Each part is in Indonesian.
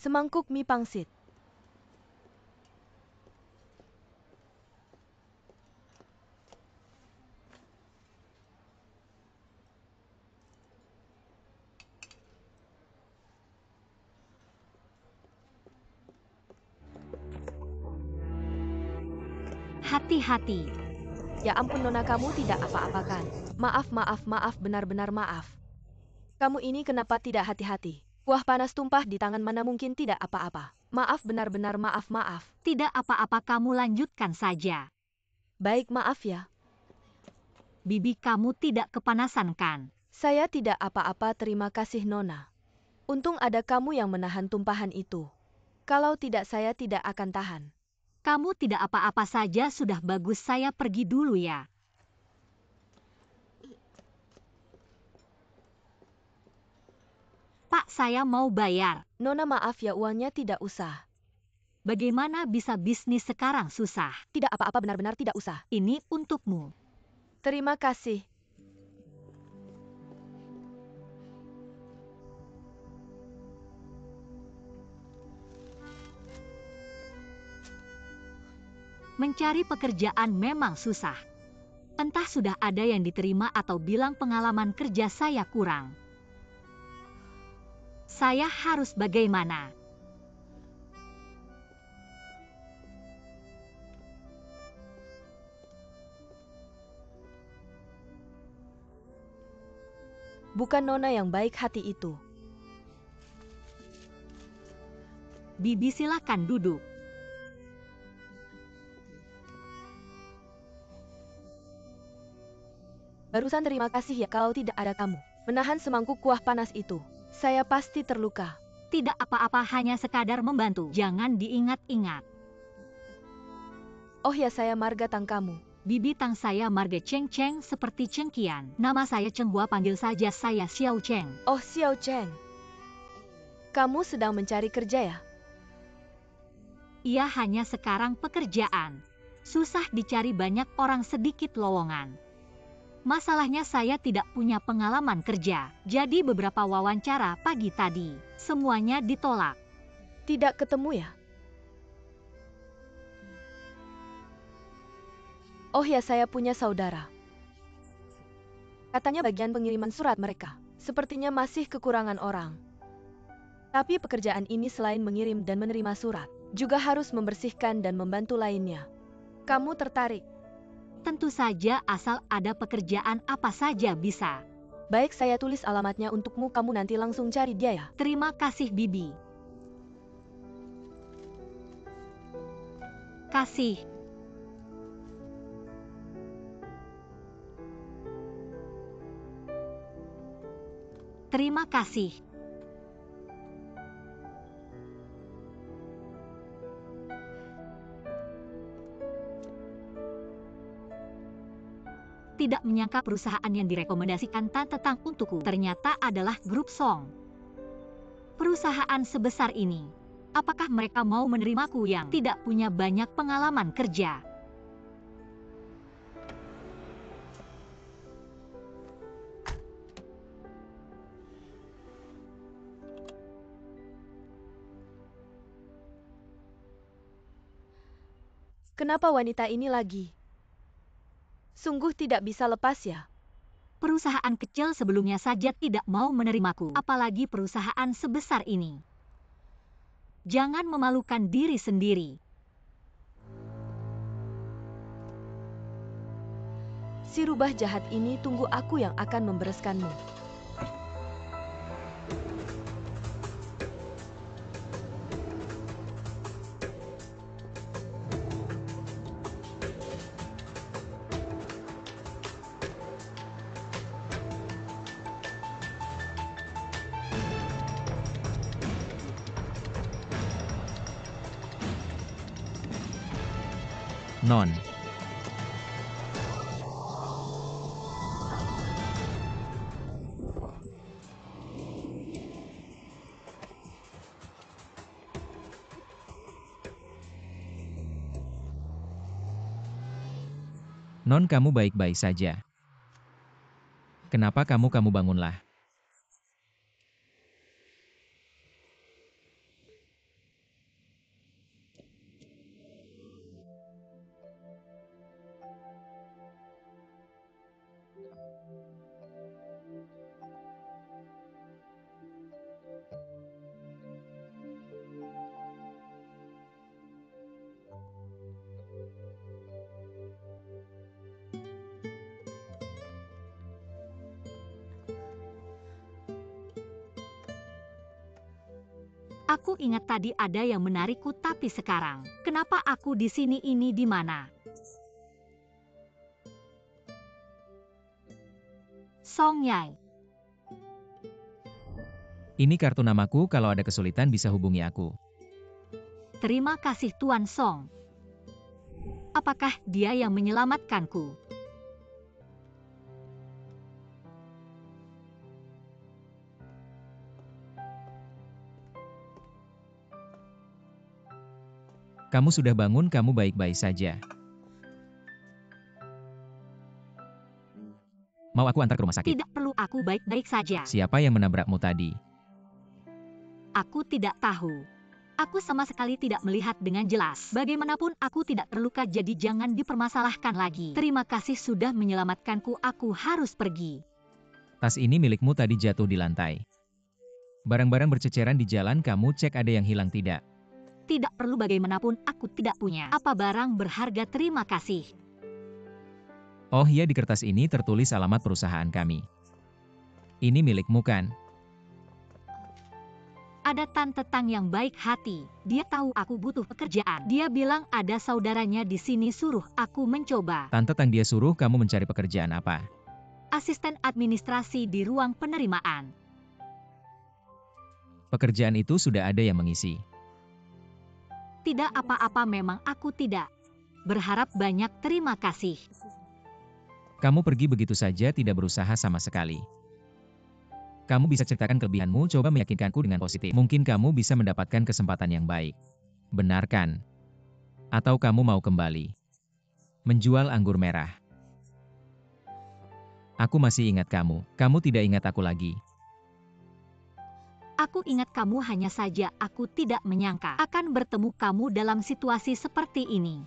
semangkuk mie pangsit. Hati-hati. Ya ampun Nona, kamu tidak apa-apa kan? Maaf, benar-benar maaf. Kamu ini kenapa tidak hati-hati? Kuah panas tumpah di tangan, mana mungkin tidak apa-apa. Maaf, benar-benar maaf. Tidak apa-apa, kamu lanjutkan saja. Baik, maaf ya. Bibi, kamu tidak kepanasan kan? Saya tidak apa-apa, terima kasih Nona. Untung ada kamu yang menahan tumpahan itu. Kalau tidak, saya tidak akan tahan. Kamu tidak apa-apa saja, sudah bagus, saya pergi dulu ya. Pak, saya mau bayar. Nona maaf ya, uangnya tidak usah. Bagaimana bisa bisnis sekarang susah? Tidak apa-apa, benar-benar tidak usah. Ini untukmu. Terima kasih. Mencari pekerjaan memang susah. Entah sudah ada yang diterima atau bilang pengalaman kerja saya kurang. Saya harus bagaimana? Bukan Nona yang baik hati itu. Bibi, silakan duduk. Barusan terima kasih ya, kalau tidak ada kamu menahan semangkuk kuah panas itu, saya pasti terluka. Tidak apa-apa, hanya sekadar membantu. Jangan diingat-ingat. Oh ya, saya Marga Tang kamu. Bibi, tang saya Marga Cheng Cheng, seperti Cengkian. Nama saya Cheng Hua, panggil saja saya Xiao Cheng. Oh, Xiao Cheng. Kamu sedang mencari kerja ya? Iya, hanya sekarang pekerjaan. Susah dicari, banyak orang, sedikit lowongan. Masalahnya saya tidak punya pengalaman kerja. Jadi beberapa wawancara pagi tadi, semuanya ditolak. Tidak ketemu ya? Oh ya, saya punya saudara. Katanya bagian pengiriman surat mereka sepertinya masih kekurangan orang. Tapi pekerjaan ini selain mengirim dan menerima surat, juga harus membersihkan dan membantu lainnya. Kamu tertarik? Tentu saja, asal ada pekerjaan apa saja bisa. Baik, saya tulis alamatnya untukmu, kamu nanti langsung cari dia ya. Terima kasih Bibi. Kasih. Terima kasih. Tidak menyangka perusahaan yang direkomendasikan Tante Tang untukku ternyata adalah grup Song. Perusahaan sebesar ini, apakah mereka mau menerimaku yang tidak punya banyak pengalaman kerja? Kenapa wanita ini lagi? Sungguh tidak bisa lepas ya. Perusahaan kecil sebelumnya saja tidak mau menerimaku, apalagi perusahaan sebesar ini. Jangan memalukan diri sendiri. Si rubah jahat ini, tunggu, aku yang akan membereskanmu. Non. Non, kamu baik-baik saja. Kenapa kamu bangunlah? Aku ingat tadi ada yang menarikku, tapi sekarang, kenapa aku di sini? Ini di mana? Song Yai. Ini kartu namaku, kalau ada kesulitan bisa hubungi aku. Terima kasih Tuan Song. Apakah dia yang menyelamatkanku? Kamu sudah bangun, kamu baik-baik saja. Mau aku antar ke rumah sakit? Tidak perlu, aku baik-baik saja. Siapa yang menabrakmu tadi? Aku tidak tahu. Aku sama sekali tidak melihat dengan jelas. Bagaimanapun aku tidak terluka, jadi jangan dipermasalahkan lagi. Terima kasih sudah menyelamatkanku, aku harus pergi. Tas ini milikmu, tadi jatuh di lantai. Barang-barang berceceran di jalan, kamu cek ada yang hilang tidak? Tidak perlu, bagaimanapun aku tidak punya apa barang berharga. Terima kasih. Oh iya, di kertas ini tertulis alamat perusahaan kami. Ini milikmu kan? Ada Tante Tang yang baik hati. Dia tahu aku butuh pekerjaan. Dia bilang ada saudaranya di sini, suruh aku mencoba. Tante Tang dia suruh kamu mencari pekerjaan apa? Asisten administrasi di ruang penerimaan. Pekerjaan itu sudah ada yang mengisi. Tidak apa-apa, memang aku tidak berharap banyak. Terima kasih. Kamu pergi begitu saja, tidak berusaha sama sekali. Kamu bisa ceritakan kelebihanmu, coba meyakinkanku dengan positif. Mungkin kamu bisa mendapatkan kesempatan yang baik. Benar kan? Atau kamu mau kembali menjual anggur merah? Aku masih ingat kamu. Kamu tidak ingat aku lagi. Aku ingat kamu, hanya saja aku tidak menyangka akan bertemu kamu dalam situasi seperti ini.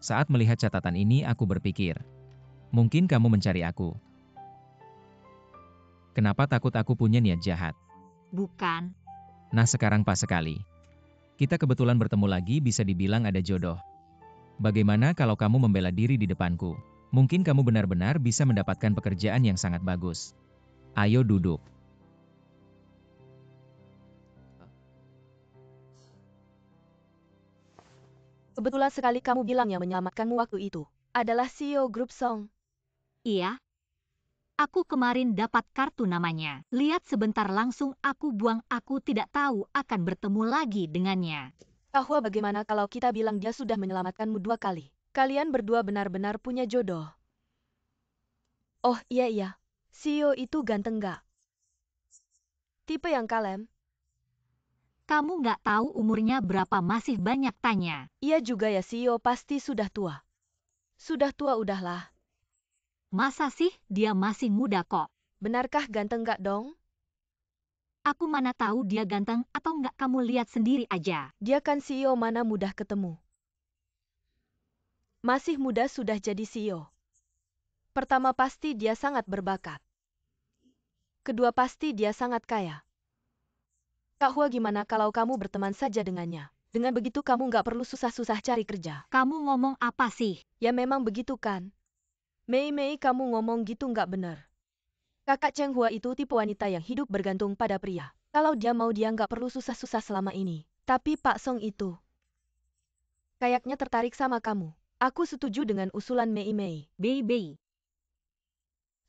Saat melihat catatan ini, aku berpikir, mungkin kamu mencari aku. Kenapa takut aku punya niat jahat? Bukan. Nah, sekarang pas sekali. Kita kebetulan bertemu lagi, bisa dibilang ada jodoh. Bagaimana kalau kamu membela diri di depanku? Mungkin kamu benar-benar bisa mendapatkan pekerjaan yang sangat bagus. Ayo duduk. Kebetulan sekali kamu bilang yang menyelamatkanmu waktu itu adalah CEO grup Song. Iya. Aku kemarin dapat kartu namanya. Lihat sebentar, langsung aku buang. Aku tidak tahu akan bertemu lagi dengannya. Kahwa, bagaimana kalau kita bilang dia sudah menyelamatkanmu 2 kali? Kalian berdua benar-benar punya jodoh. Oh iya. CEO itu ganteng gak? Tipe yang kalem? Kamu nggak tahu umurnya berapa, masih banyak tanya. Iya juga ya, CEO pasti sudah tua. Sudah tua udahlah. Masa sih, dia masih muda kok. Benarkah ganteng gak dong? Aku mana tahu dia ganteng atau nggak, kamu lihat sendiri aja. Dia kan CEO, mana mudah ketemu. Masih muda sudah jadi CEO. Pertama pasti dia sangat berbakat. Kedua pasti dia sangat kaya. Kak Hua, gimana kalau kamu berteman saja dengannya? Dengan begitu kamu nggak perlu susah-susah cari kerja. Kamu ngomong apa sih? Ya memang begitu kan? Mei, kamu ngomong gitu nggak benar. Kakak Cheng Hua itu tipe wanita yang hidup bergantung pada pria. Kalau dia mau, dia nggak perlu susah-susah selama ini. Tapi Pak Song itu kayaknya tertarik sama kamu. Aku setuju dengan usulan Mei. Baby.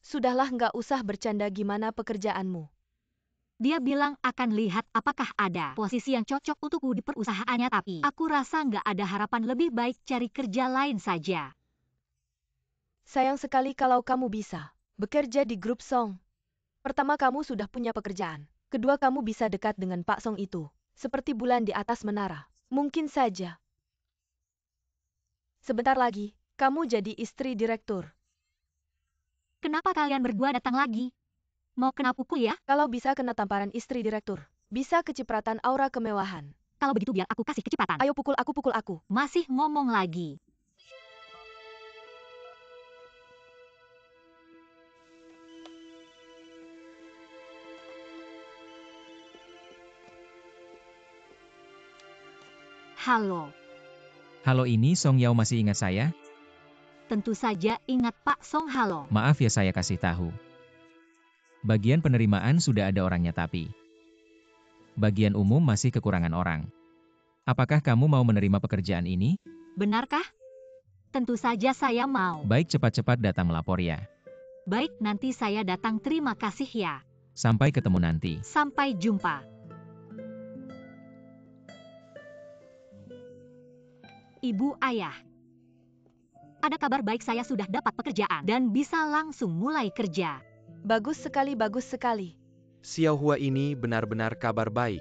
Sudahlah, nggak usah bercanda. Gimana pekerjaanmu? Dia bilang akan lihat apakah ada posisi yang cocok untukku di perusahaannya, tapi aku rasa nggak ada harapan, lebih baik cari kerja lain saja. Sayang sekali kalau kamu bisa bekerja di grup Song. Pertama, kamu sudah punya pekerjaan. Kedua, kamu bisa dekat dengan Pak Song itu. Seperti bulan di atas menara. Mungkin saja sebentar lagi, kamu jadi istri direktur. Kenapa kalian berdua datang lagi? Mau kena pukul ya? Kalau bisa kena tamparan istri direktur. Bisa kecipratan aura kemewahan. Kalau begitu biar aku kasih kecepatan. Ayo pukul aku. Masih ngomong lagi. Halo. Halo, ini Song Yao, masih ingat saya? Tentu saja ingat Pak Song. Halo. Maaf ya, saya kasih tahu. Bagian penerimaan sudah ada orangnya tapi bagian umum masih kekurangan orang. Apakah kamu mau menerima pekerjaan ini? Benarkah? Tentu saja saya mau. Baik, cepat-cepat datang melapor ya. Baik, nanti saya datang. Terima kasih ya. Sampai ketemu nanti. Sampai jumpa. Ibu ayah. Ada kabar baik, saya sudah dapat pekerjaan dan bisa langsung mulai kerja. Bagus sekali, bagus sekali. Xiaohua ini benar-benar kabar baik.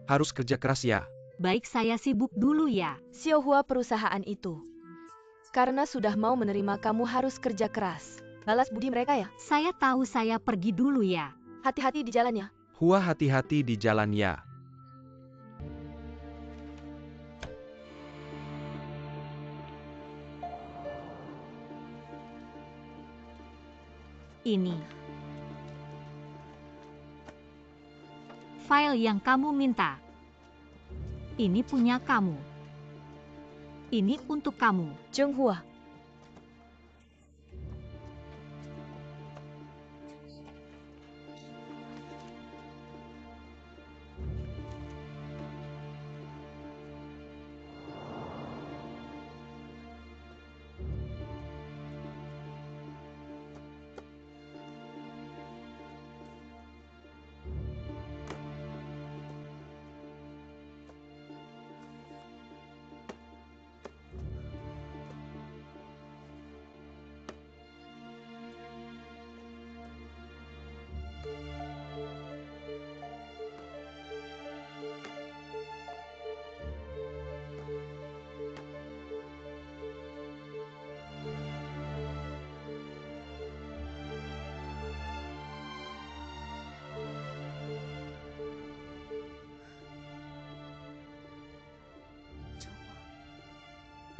Harus kerja keras ya. Baik, saya sibuk dulu ya. Xiaohua, perusahaan itu. Karena sudah mau menerima kamu harus kerja keras. Balas budi mereka ya. Saya tahu, saya pergi dulu ya. Hati-hati di jalan ya. Hua, hati-hati di jalan ya. Ini file yang kamu minta. Ini punya kamu. Ini untuk kamu. Zhenghua.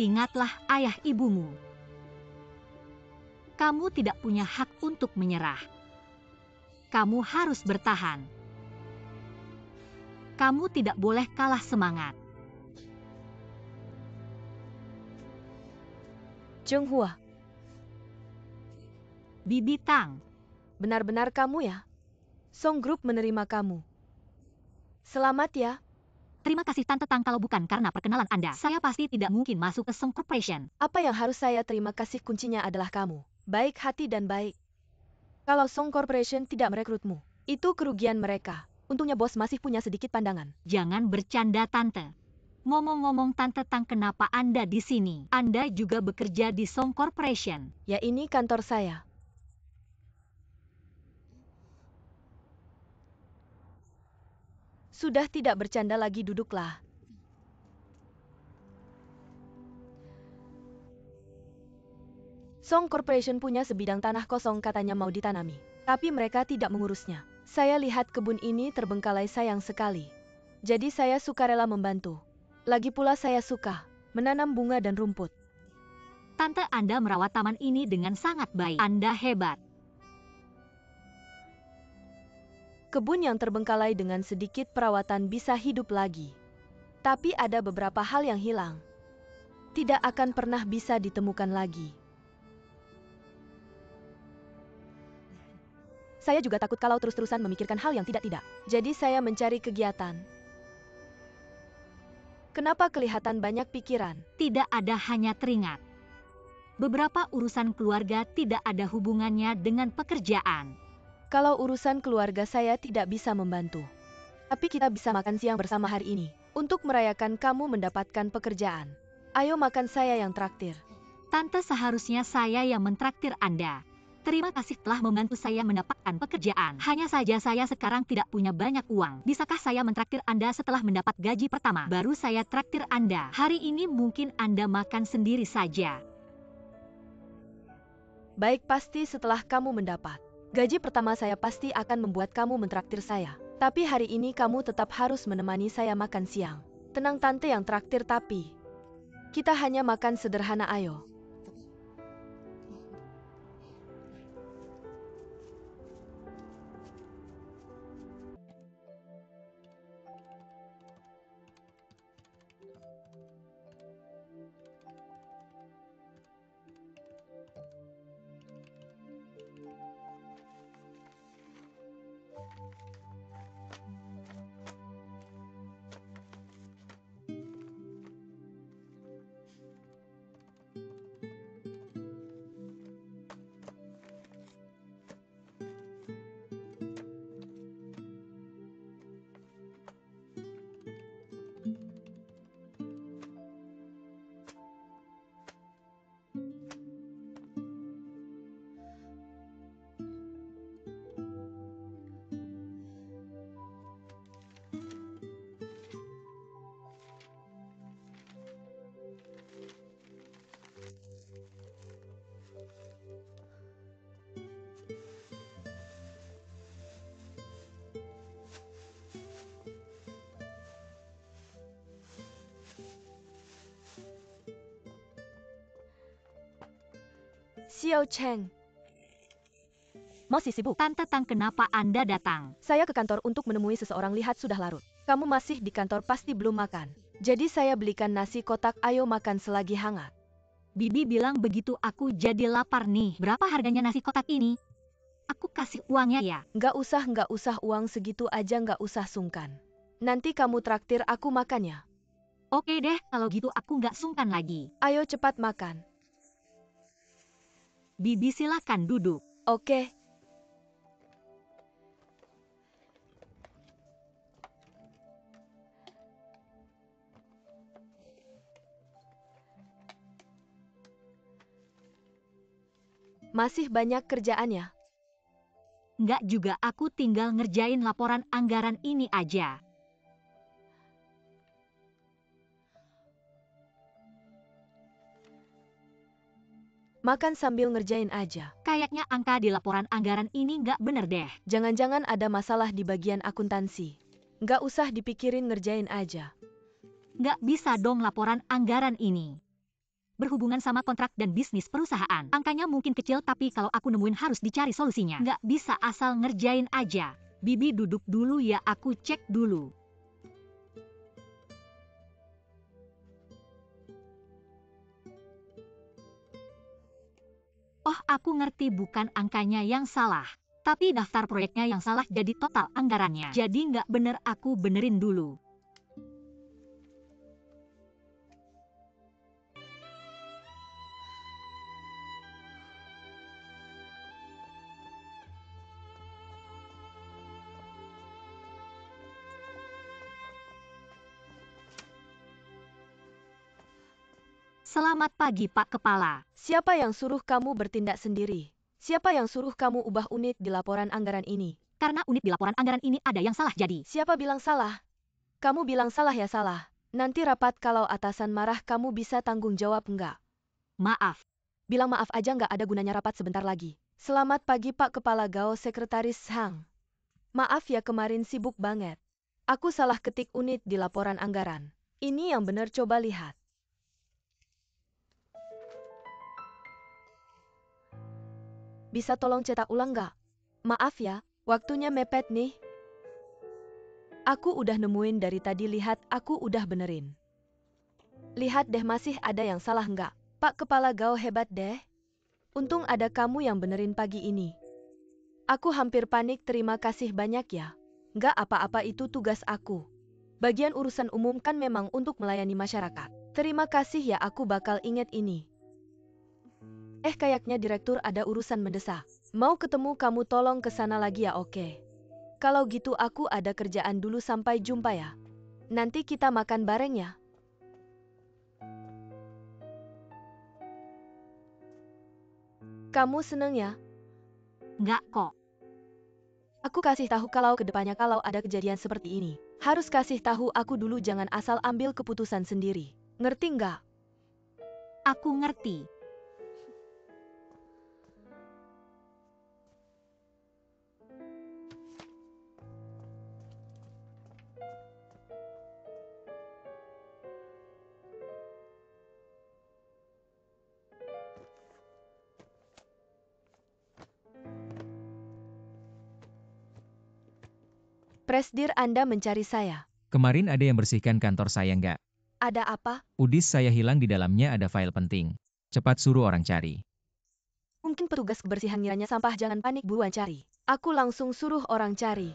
Ingatlah ayah ibumu. Kamu tidak punya hak untuk menyerah. Kamu harus bertahan. Kamu tidak boleh kalah semangat. Zhenghua. Bibi Tang. Benar-benar kamu ya? Song Group menerima kamu. Selamat ya. Terima kasih Tante Tang, kalau bukan karena perkenalan Anda, saya pasti tidak mungkin masuk ke Song Corporation. Apa yang harus saya terima kasih, kuncinya adalah kamu. Baik hati dan baik. Kalau Song Corporation tidak merekrutmu, itu kerugian mereka. Untungnya bos masih punya sedikit pandangan. Jangan bercanda Tante. Ngomong-ngomong Tante Tang, kenapa Anda di sini? Anda juga bekerja di Song Corporation. Ya, ini kantor saya. Sudah tidak bercanda lagi, duduklah. Song Corporation punya sebidang tanah kosong, katanya mau ditanami. Tapi mereka tidak mengurusnya. Saya lihat kebun ini terbengkalai, sayang sekali. Jadi saya sukarela membantu. Lagi pula saya suka menanam bunga dan rumput. Tante, Anda merawat taman ini dengan sangat baik. Anda hebat. Kebun yang terbengkalai dengan sedikit perawatan bisa hidup lagi. Tapi ada beberapa hal yang hilang. Tidak akan pernah bisa ditemukan lagi. Saya juga takut kalau terus-terusan memikirkan hal yang tidak-tidak. Jadi saya mencari kegiatan. Kenapa kelihatan banyak pikiran? Tidak ada, hanya teringat. Beberapa urusan keluarga tidak ada hubungannya dengan pekerjaan. Kalau urusan keluarga saya tidak bisa membantu. Tapi kita bisa makan siang bersama hari ini. Untuk merayakan kamu mendapatkan pekerjaan. Ayo makan, saya yang traktir. Tante, seharusnya saya yang mentraktir Anda. Terima kasih telah membantu saya mendapatkan pekerjaan. Hanya saja saya sekarang tidak punya banyak uang. Bisakah saya mentraktir Anda setelah mendapat gaji pertama? Baru saya traktir Anda. Hari ini mungkin Anda makan sendiri saja. Baik, pasti setelah kamu mendapat gaji pertama saya pasti akan membuat kamu mentraktir saya. Tapi hari ini kamu tetap harus menemani saya makan siang. Tenang, tante yang traktir, tapi kita hanya makan sederhana, ayo. Xiao Cheng, Masih sibuk. Tante Tang, kenapa Anda datang? saya ke kantor untuk menemui seseorang, lihat sudah larut. Kamu masih di kantor, pasti belum makan. Jadi saya belikan nasi kotak, ayo makan selagi hangat. Bibi bilang begitu, aku jadi lapar nih. Berapa harganya nasi kotak ini? Aku kasih uangnya ya. Nggak usah, uang segitu aja nggak usah sungkan. Nanti kamu traktir aku makannya. Oke deh, kalau gitu aku nggak sungkan lagi. Ayo cepat makan. Bibi silakan duduk. Oke. Masih banyak kerjaannya. Nggak juga, aku tinggal ngerjain laporan anggaran ini aja. Makan sambil ngerjain aja. Kayaknya angka di laporan anggaran ini nggak bener deh. Jangan-jangan ada masalah di bagian akuntansi. Nggak usah dipikirin, ngerjain aja. Nggak bisa dong laporan anggaran ini berhubungan sama kontrak dan bisnis perusahaan. Angkanya mungkin kecil, tapi kalau aku nemuin harus dicari solusinya. Nggak bisa asal ngerjain aja. Bibi duduk dulu ya, aku cek dulu. Oh, aku ngerti, bukan angkanya yang salah, tapi daftar proyeknya yang salah, jadi total anggarannya jadi nggak bener, aku benerin dulu. Selamat pagi, Pak Kepala. Siapa yang suruh kamu bertindak sendiri? Siapa yang suruh kamu ubah unit di laporan anggaran ini? Karena unit di laporan anggaran ini ada yang salah jadi. Siapa bilang salah? Kamu bilang salah ya salah. Nanti rapat kalau atasan marah, kamu bisa tanggung jawab nggak? Maaf. Bilang maaf aja nggak ada gunanya, rapat sebentar lagi. Selamat pagi Pak Kepala Gao, Sekretaris Hang. Maaf ya, kemarin sibuk banget. Aku salah ketik unit di laporan anggaran. Ini yang benar, coba lihat. Bisa tolong cetak ulang nggak? Maaf ya, waktunya mepet nih. Aku udah nemuin dari tadi, lihat, aku udah benerin. Lihat deh, masih ada yang salah nggak? Pak Kepala Gao hebat deh. Untung ada kamu yang benerin pagi ini. Aku hampir panik, terima kasih banyak ya. Nggak apa-apa, itu tugas aku. Bagian urusan umum kan memang untuk melayani masyarakat. Terima kasih ya, aku bakal inget ini. Kayaknya direktur ada urusan mendesak. Mau ketemu kamu, tolong ke sana lagi ya, oke? Kalau gitu aku ada kerjaan dulu, sampai jumpa ya. Nanti kita makan bareng ya. Kamu seneng ya? Nggak kok. Aku kasih tahu kalau kedepannya kalau ada kejadian seperti ini. Harus kasih tahu aku dulu, jangan asal ambil keputusan sendiri. Ngerti nggak? Aku ngerti. Presdir, Anda mencari saya. Kemarin ada yang bersihkan kantor saya nggak? Ada apa? Udis saya hilang, di dalamnya ada file penting. Cepat suruh orang cari. Mungkin petugas kebersihan ngiranya sampah, jangan panik, buruan cari. Aku langsung suruh orang cari.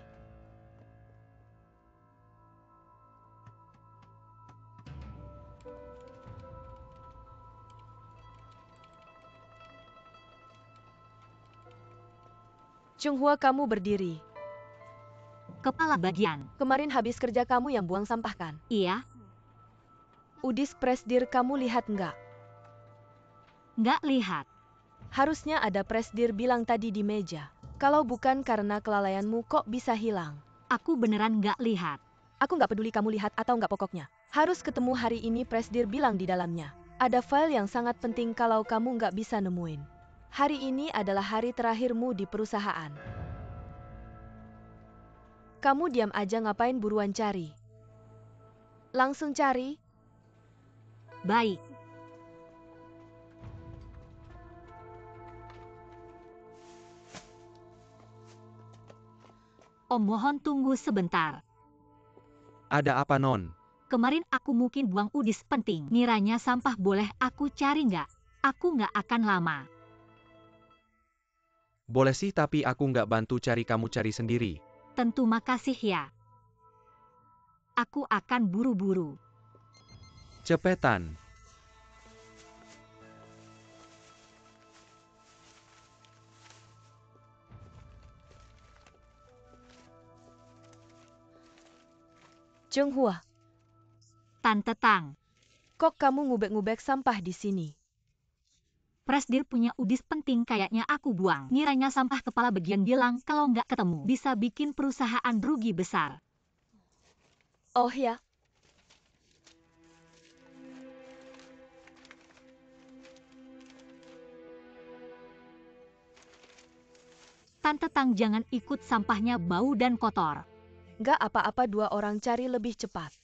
Chunghua, kamu berdiri. Kepala bagian. Kemarin habis kerja kamu yang buang sampah kan? Iya. Udis, Presdir, kamu lihat nggak? Nggak lihat. Harusnya ada, Presdir bilang tadi di meja. Kalau bukan karena kelalaianmu, kok bisa hilang? Aku beneran nggak lihat. Aku nggak peduli kamu lihat atau nggak, pokoknya harus ketemu hari ini, Presdir bilang di dalamnya. Ada file yang sangat penting, kalau kamu nggak bisa nemuin. Hari ini adalah hari terakhirmu di perusahaan. Kamu diam aja, ngapain, buruan cari. Langsung cari. Baik. Om mohon tunggu sebentar. Ada apa, Non? Kemarin aku mungkin buang udis penting. Ngiranya sampah boleh aku cari nggak? Aku nggak akan lama. Boleh sih, tapi aku nggak bantu cari, kamu cari sendiri. Tentu makasih ya. Aku akan buru-buru. Cepetan. Chenghua, Tante Tang, kok kamu ngubek-ngubek sampah di sini? Presdir punya udis penting kayaknya aku buang. Ngiranya sampah kepala bagian bilang kalau nggak ketemu bisa bikin perusahaan rugi besar. Oh ya, Tante Tang jangan ikut sampahnya bau dan kotor. nggak apa-apa, dua orang cari lebih cepat.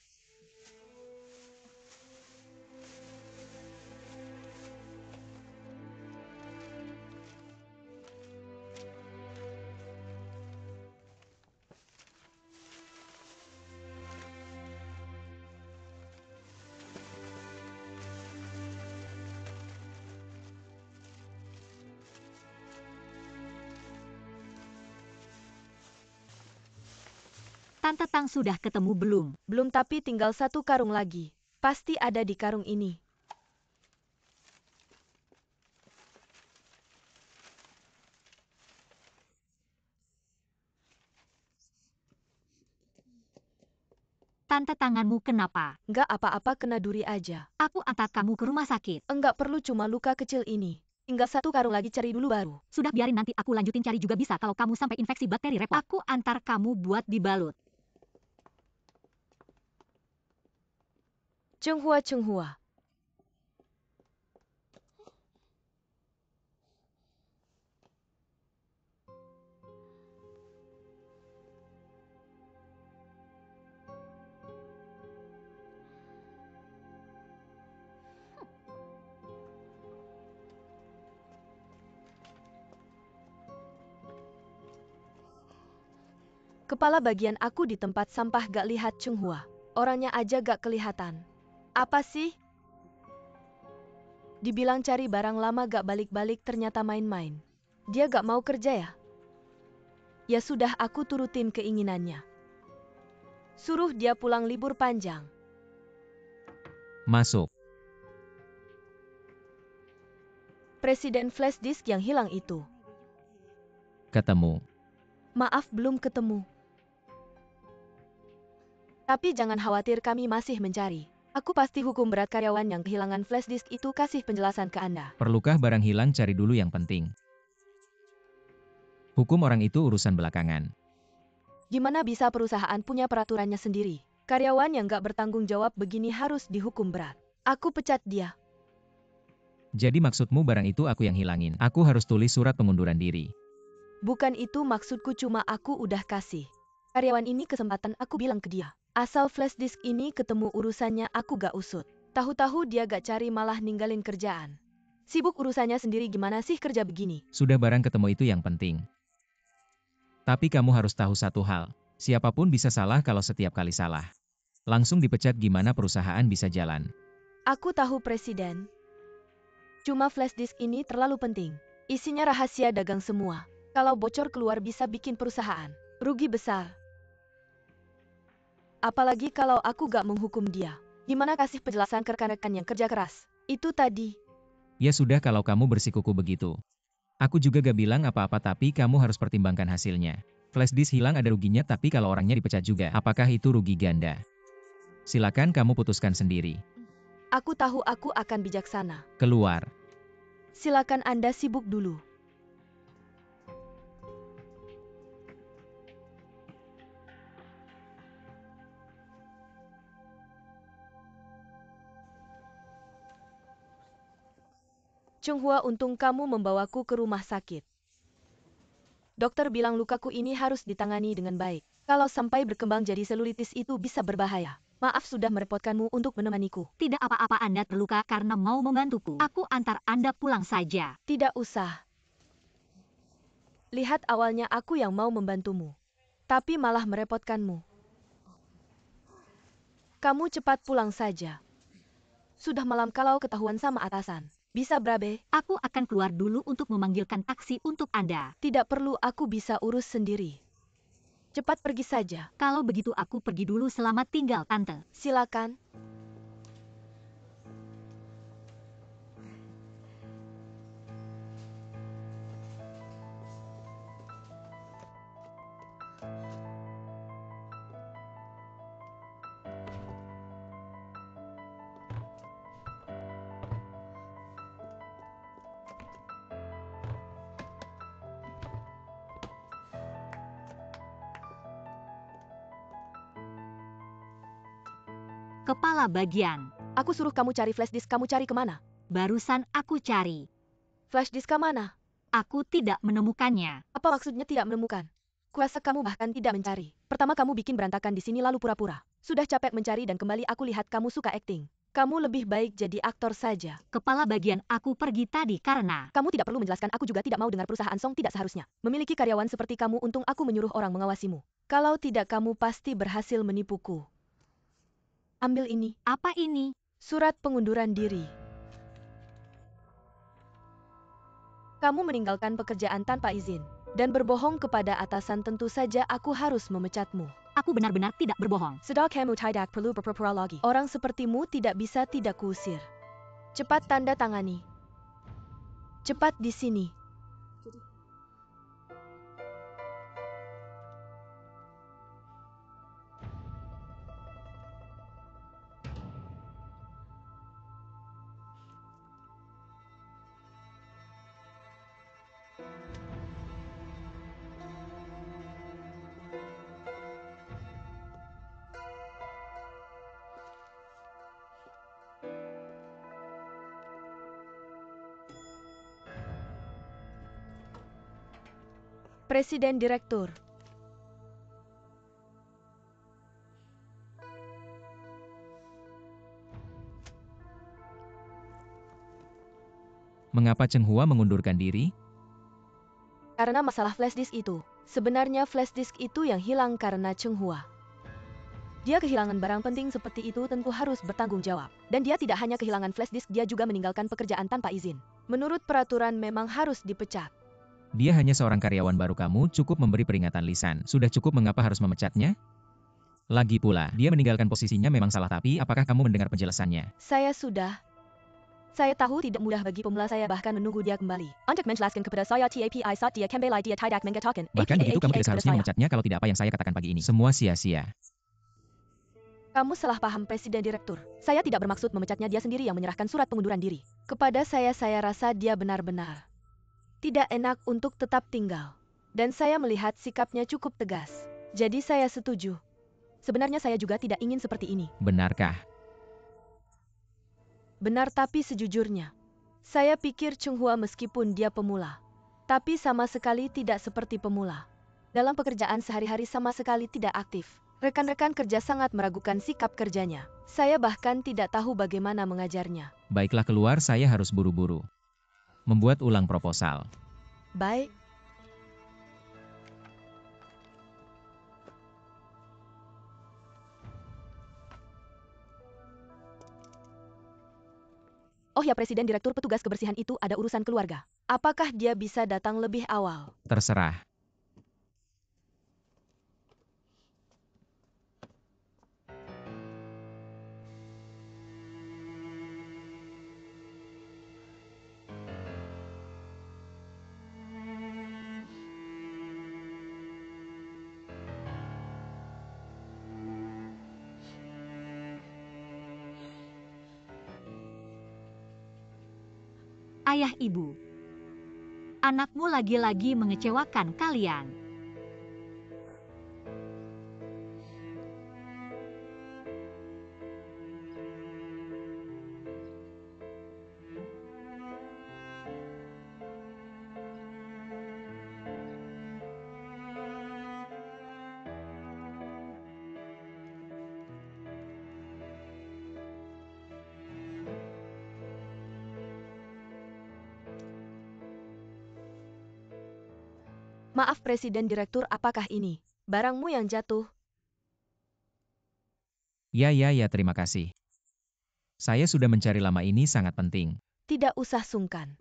Tante Tang sudah ketemu belum? Belum, tapi tinggal satu karung lagi. Pasti ada di karung ini. Tante tanganmu kenapa? Nggak apa-apa, kena duri aja. Aku antar kamu ke rumah sakit. Enggak perlu, cuma luka kecil ini. Tinggal satu karung lagi, cari dulu baru. Sudah biarin, nanti aku lanjutin cari juga bisa kalau kamu sampai infeksi bakteri repot. Aku antar kamu buat dibalut. Chenghua, Chenghua. Kepala bagian aku di tempat sampah, gak lihat Chenghua. Orangnya aja gak kelihatan. Apa sih? Dibilang cari barang lama gak balik-balik, ternyata main-main. Dia gak mau kerja ya? Ya sudah, aku turutin keinginannya. Suruh dia pulang libur panjang. Masuk. Presiden flash disk yang hilang itu. Ketemu. Maaf, belum ketemu. Tapi jangan khawatir, kami masih mencari. Aku pasti hukum berat karyawan yang kehilangan flash disk itu, kasih penjelasan ke Anda. Perlukah barang hilang, cari dulu yang penting. Hukum orang itu urusan belakangan. Gimana bisa perusahaan punya peraturannya sendiri? Karyawan yang gak bertanggung jawab begini harus dihukum berat. Aku pecat dia. Jadi maksudmu barang itu aku yang hilangin. Aku harus tulis surat pengunduran diri. Bukan itu maksudku, cuma aku udah kasih karyawan ini kesempatan, aku bilang ke dia. Asal flash disk ini ketemu urusannya aku gak usut. Tahu-tahu dia gak cari, malah ninggalin kerjaan. Sibuk urusannya sendiri, gimana sih kerja begini? Sudah, barang ketemu itu yang penting. Tapi kamu harus tahu satu hal. Siapapun bisa salah kalau setiap kali salah. Langsung dipecat, gimana perusahaan bisa jalan? Aku tahu, Presiden. Cuma flash disk ini terlalu penting. Isinya rahasia dagang semua. Kalau bocor keluar bisa bikin perusahaan rugi besar. Apalagi kalau aku gak menghukum dia. Gimana kasih penjelasan ke rekan-rekan yang kerja keras? Itu tadi. Ya sudah, kalau kamu bersikuku begitu. Aku juga gak bilang apa-apa, tapi kamu harus pertimbangkan hasilnya. Flash disk hilang ada ruginya, tapi kalau orangnya dipecat juga, apakah itu rugi ganda? Silakan kamu putuskan sendiri. Aku tahu, aku akan bijaksana. Keluar. Silakan Anda sibuk dulu. Chenghua, untung kamu membawaku ke rumah sakit. Dokter bilang lukaku ini harus ditangani dengan baik. Kalau sampai berkembang jadi selulitis itu bisa berbahaya. Maaf sudah merepotkanmu untuk menemaniku. Tidak apa-apa, Anda terluka karena mau membantuku. Aku antar Anda pulang saja. Tidak usah. Lihat, awalnya aku yang mau membantumu. tapi malah merepotkanmu. Kamu cepat pulang saja. Sudah malam kalau ketahuan sama atasan. Bisa Brabe? Aku akan keluar dulu untuk memanggilkan taksi untuk Anda. Tidak perlu, aku bisa urus sendiri. Cepat pergi saja. Kalau begitu aku pergi dulu, selamat tinggal Tante. Silakan. Kepala bagian. Aku suruh kamu cari flash disk, kamu cari kemana? Barusan aku cari. Flash disk ke mana? Aku tidak menemukannya. Apa maksudnya tidak menemukan? Kuasa kamu bahkan tidak mencari. Pertama kamu bikin berantakan di sini lalu pura-pura. Sudah capek mencari dan kembali aku lihat kamu suka acting. Kamu lebih baik jadi aktor saja. Kepala bagian, aku pergi tadi karena... Kamu tidak perlu menjelaskan, aku juga tidak mau dengar. Perusahaan Song tidak seharusnya memiliki karyawan seperti kamu. Untung aku menyuruh orang mengawasimu. Kalau tidak kamu pasti berhasil menipuku. Ambil ini. Apa ini? Surat pengunduran diri. Kamu meninggalkan pekerjaan tanpa izin dan berbohong kepada atasan. Tentu saja aku harus memecatmu. Aku benar-benar tidak berbohong. Sedang kamu tidak perlu berpura-pura lagi. Orang sepertimu tidak bisa tidak kuusir. Cepat tanda tangani. Cepat di sini. Presiden Direktur. Mengapa Cheng Hua mengundurkan diri? Karena masalah flash disk itu. Sebenarnya flash disk itu yang hilang karena Cheng Hua. Dia kehilangan barang penting seperti itu, tentu harus bertanggung jawab. Dan dia tidak hanya kehilangan flash disk, dia juga meninggalkan pekerjaan tanpa izin. Menurut peraturan memang harus dipecat. Dia hanya seorang karyawan baru, kamu cukup memberi peringatan lisan. Sudah cukup, mengapa harus memecatnya? Lagi pula, dia meninggalkan posisinya memang salah, tapi apakah kamu mendengar penjelasannya? Saya tahu tidak mudah bagi pemula, saya bahkan menunggu dia kembali. Untuk menjelaskan kepada saya TAPI saat dia kembali dia tidak mengatakan. Bahkan begitu kamu tidak seharusnya memecatnya, kalau tidak apa yang saya katakan pagi ini. Semua sia-sia. Kamu salah paham Presiden Direktur. Saya tidak bermaksud memecatnya, dia sendiri yang menyerahkan surat pengunduran diri. Kepada saya rasa dia benar-benar tidak enak untuk tetap tinggal. Dan saya melihat sikapnya cukup tegas. Jadi saya setuju. Sebenarnya saya juga tidak ingin seperti ini. Benarkah? Benar, tapi sejujurnya, saya pikir Cheng Hua meskipun dia pemula, tapi sama sekali tidak seperti pemula. Dalam pekerjaan sehari-hari sama sekali tidak aktif. Rekan-rekan kerja sangat meragukan sikap kerjanya. Saya bahkan tidak tahu bagaimana mengajarnya. Baiklah, keluar, saya harus buru-buru membuat ulang proposal. Baik. Oh ya, Presiden Direktur, petugas kebersihan itu ada urusan keluarga. Apakah dia bisa datang lebih awal? Terserah. Ayah ibu, anakmu lagi-lagi mengecewakan kalian. Maaf Presiden Direktur, apakah ini Barangmu yang jatuh. Ya, terima kasih. Saya sudah mencari lama ini sangat penting. Tidak usah sungkan.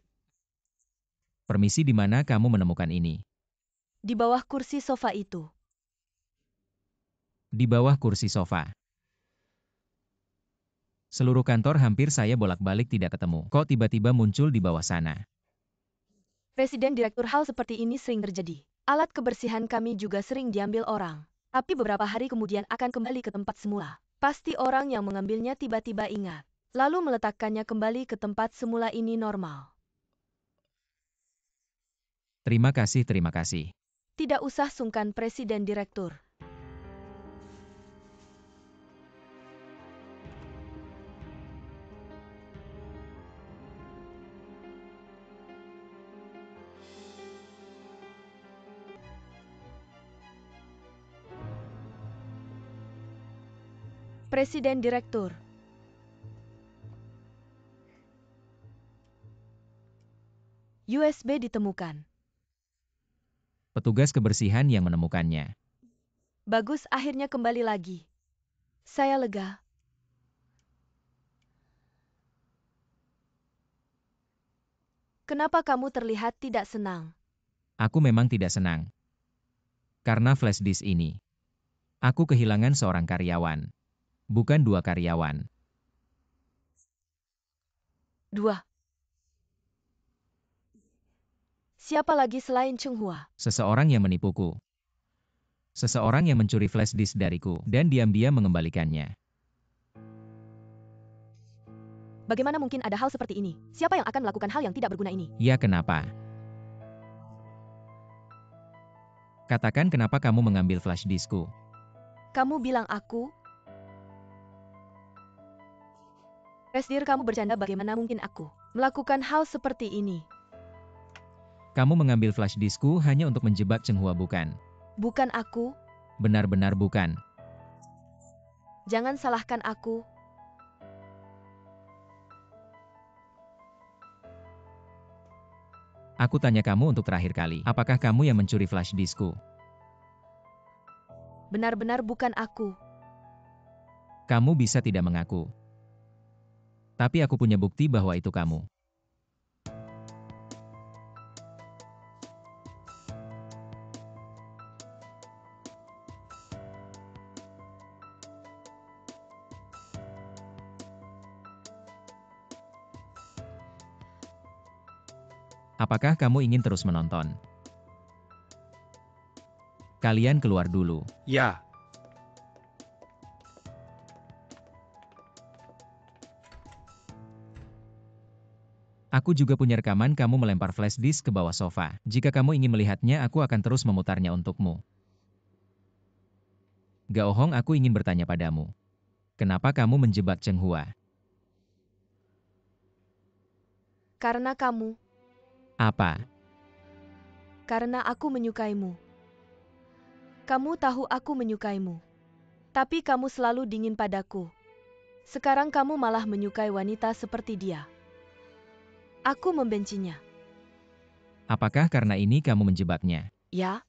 Permisi, di mana kamu menemukan ini? Di bawah kursi sofa itu. Di bawah kursi sofa. Seluruh kantor hampir saya bolak-balik tidak ketemu. Kok tiba-tiba muncul di bawah sana? Presiden Direktur, hal seperti ini sering terjadi. Alat kebersihan kami juga sering diambil orang. Tapi beberapa hari kemudian akan kembali ke tempat semula. Pasti orang yang mengambilnya tiba-tiba ingat. Lalu meletakkannya kembali ke tempat semula. Ini normal. Terima kasih, terima kasih. Tidak usah sungkan, Presiden Direktur. Presiden Direktur. USB ditemukan. Petugas kebersihan yang menemukannya. Bagus, akhirnya kembali lagi. Saya lega. Kenapa kamu terlihat tidak senang? Aku memang tidak senang. Karena flash disk ini. Aku kehilangan seorang karyawan. Bukan 2 karyawan. 2. Siapa lagi selain Cheng Hua? Seseorang yang menipuku. Seseorang yang mencuri flash disk dariku dan diam-diam mengembalikannya. Bagaimana mungkin ada hal seperti ini? Siapa yang akan melakukan hal yang tidak berguna ini? Ya, kenapa? Katakan kenapa kamu mengambil flash diskku. Kamu bilang aku? Presdir, kamu bercanda. Bagaimana mungkin aku melakukan hal seperti ini? Kamu mengambil flash diskku hanya untuk menjebak Cheng Hua, bukan? Bukan aku. Benar-benar bukan. Jangan salahkan aku. Aku tanya kamu untuk terakhir kali, apakah kamu yang mencuri flash diskku? Benar-benar bukan aku. Kamu bisa tidak mengaku. Tapi aku punya bukti bahwa itu kamu. Apakah kamu ingin terus menonton? Kalian keluar dulu. Ya. Aku juga punya rekaman kamu melempar flash disk ke bawah sofa. Jika kamu ingin melihatnya, aku akan terus memutarnya untukmu. Gao Hong, aku ingin bertanya padamu. Kenapa kamu menjebak Cheng Hua? Karena kamu. Apa? Karena aku menyukaimu. Kamu tahu aku menyukaimu. Tapi kamu selalu dingin padaku. Sekarang kamu malah menyukai wanita seperti dia. Aku membencinya. Apakah karena ini kamu menjebaknya? Ya.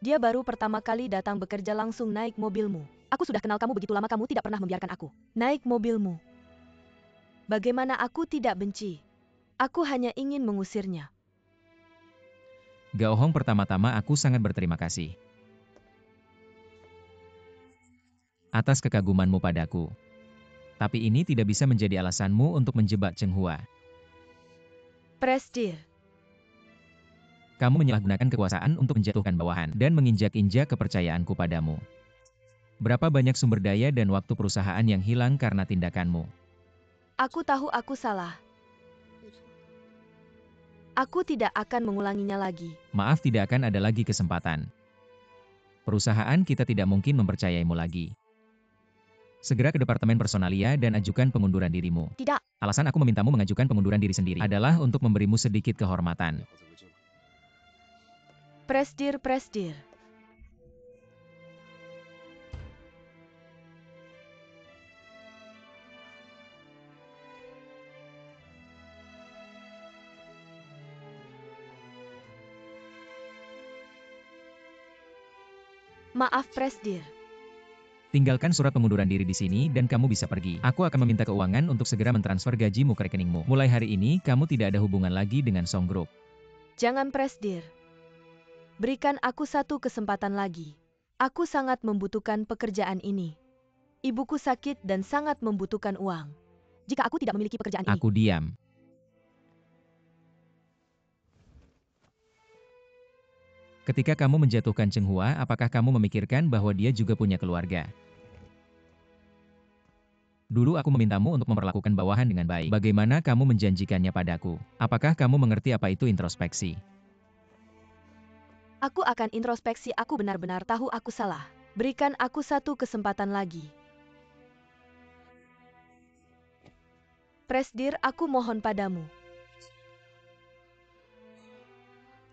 Dia baru pertama kali datang bekerja langsung naik mobilmu. Aku sudah kenal kamu begitu lama, kamu tidak pernah membiarkan aku naik mobilmu. Bagaimana aku tidak benci? Aku hanya ingin mengusirnya. Gao Hong, pertama-tama aku sangat berterima kasih atas kekagumanmu padaku. Tapi ini tidak bisa menjadi alasanmu untuk menjebak Cheng Hua. Presdir. Kamu menyalahgunakan kekuasaan untuk menjatuhkan bawahan dan menginjak-injak kepercayaanku padamu. Berapa banyak sumber daya dan waktu perusahaan yang hilang karena tindakanmu. Aku tahu aku salah. Aku tidak akan mengulanginya lagi. Maaf, tidak akan ada lagi kesempatan. Perusahaan kita tidak mungkin mempercayaimu lagi. Segera ke Departemen Personalia dan ajukan pengunduran dirimu. Tidak. Alasan aku memintamu mengajukan pengunduran diri sendiri adalah untuk memberimu sedikit kehormatan. Presdir. Maaf, Presdir. Tinggalkan surat pengunduran diri di sini dan kamu bisa pergi. Aku akan meminta keuangan untuk segera mentransfer gajimu ke rekeningmu. Mulai hari ini, kamu tidak ada hubungan lagi dengan Song Group. Jangan, Presdir. Berikan aku satu kesempatan lagi. Aku sangat membutuhkan pekerjaan ini. Ibuku sakit dan sangat membutuhkan uang. Jika aku tidak memiliki pekerjaan ini, Aku diam. Ketika kamu menjatuhkan Cheng Hua, apakah kamu memikirkan bahwa dia juga punya keluarga? Dulu aku memintamu untuk memperlakukan bawahan dengan baik. Bagaimana kamu menjanjikannya padaku? Apakah kamu mengerti apa itu introspeksi? aku akan introspeksi. Aku benar-benar tahu aku salah. Berikan aku satu kesempatan lagi. Presdir, aku mohon padamu.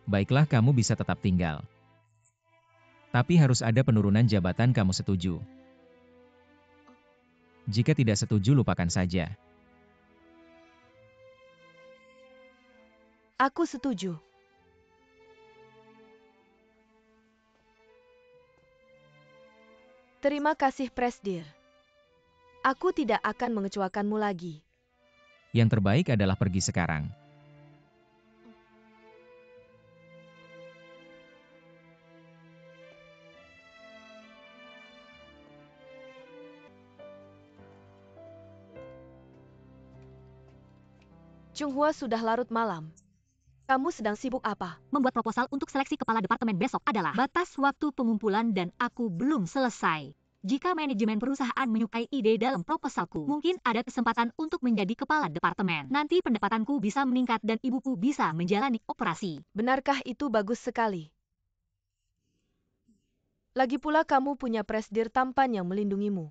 Baiklah, kamu bisa tetap tinggal. Tapi harus ada penurunan jabatan, kamu setuju? Jika tidak setuju, lupakan saja. Aku setuju. Terima kasih, Presdir. Aku tidak akan mengecewakanmu lagi. Yang terbaik adalah pergi sekarang. Chung Hua, sudah larut malam. Kamu sedang sibuk apa? Membuat proposal untuk seleksi kepala departemen besok adalah batas waktu pengumpulan dan aku belum selesai. Jika manajemen perusahaan menyukai ide dalam proposalku, mungkin ada kesempatan untuk menjadi kepala departemen. Nanti pendapatanku bisa meningkat dan ibuku bisa menjalani operasi. Benarkah itu bagus sekali? Lagi pula kamu punya presdir tampan yang melindungimu.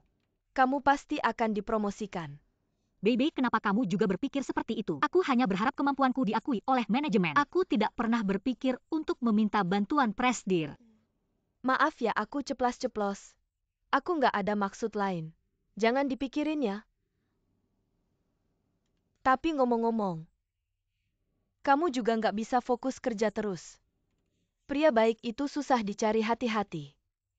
Kamu pasti akan dipromosikan. Baby, kenapa kamu juga berpikir seperti itu? Aku hanya berharap kemampuanku diakui oleh manajemen. Aku tidak pernah berpikir untuk meminta bantuan presdir. Maaf ya, aku ceplas-ceplos. Aku nggak ada maksud lain. Jangan dipikirin ya. Tapi ngomong-ngomong, kamu juga nggak bisa fokus kerja terus. Pria baik itu susah dicari, hati-hati.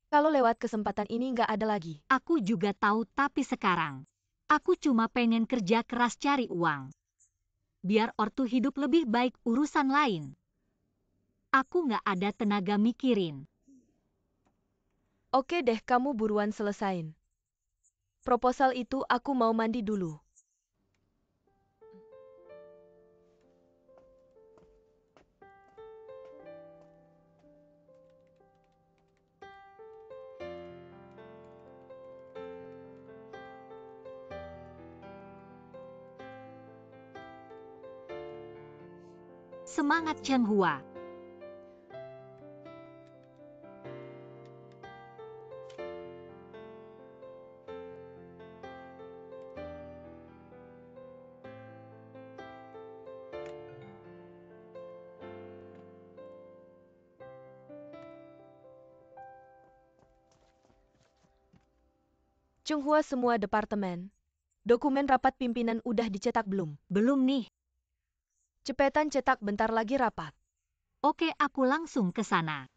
Kalau lewat kesempatan ini nggak ada lagi. Aku juga tahu, tapi sekarang aku cuma pengen kerja keras cari uang. Biar ortu hidup lebih baik, urusan lain. Aku nggak ada tenaga mikirin. Oke deh, kamu buruan selesain. Proposal itu aku mau mandi dulu. Semangat Cheng Hua. Chung Hua, semua departemen. Dokumen rapat pimpinan udah dicetak belum? Belum nih. Cepetan cetak, bentar lagi rapat. Oke, aku langsung ke sana.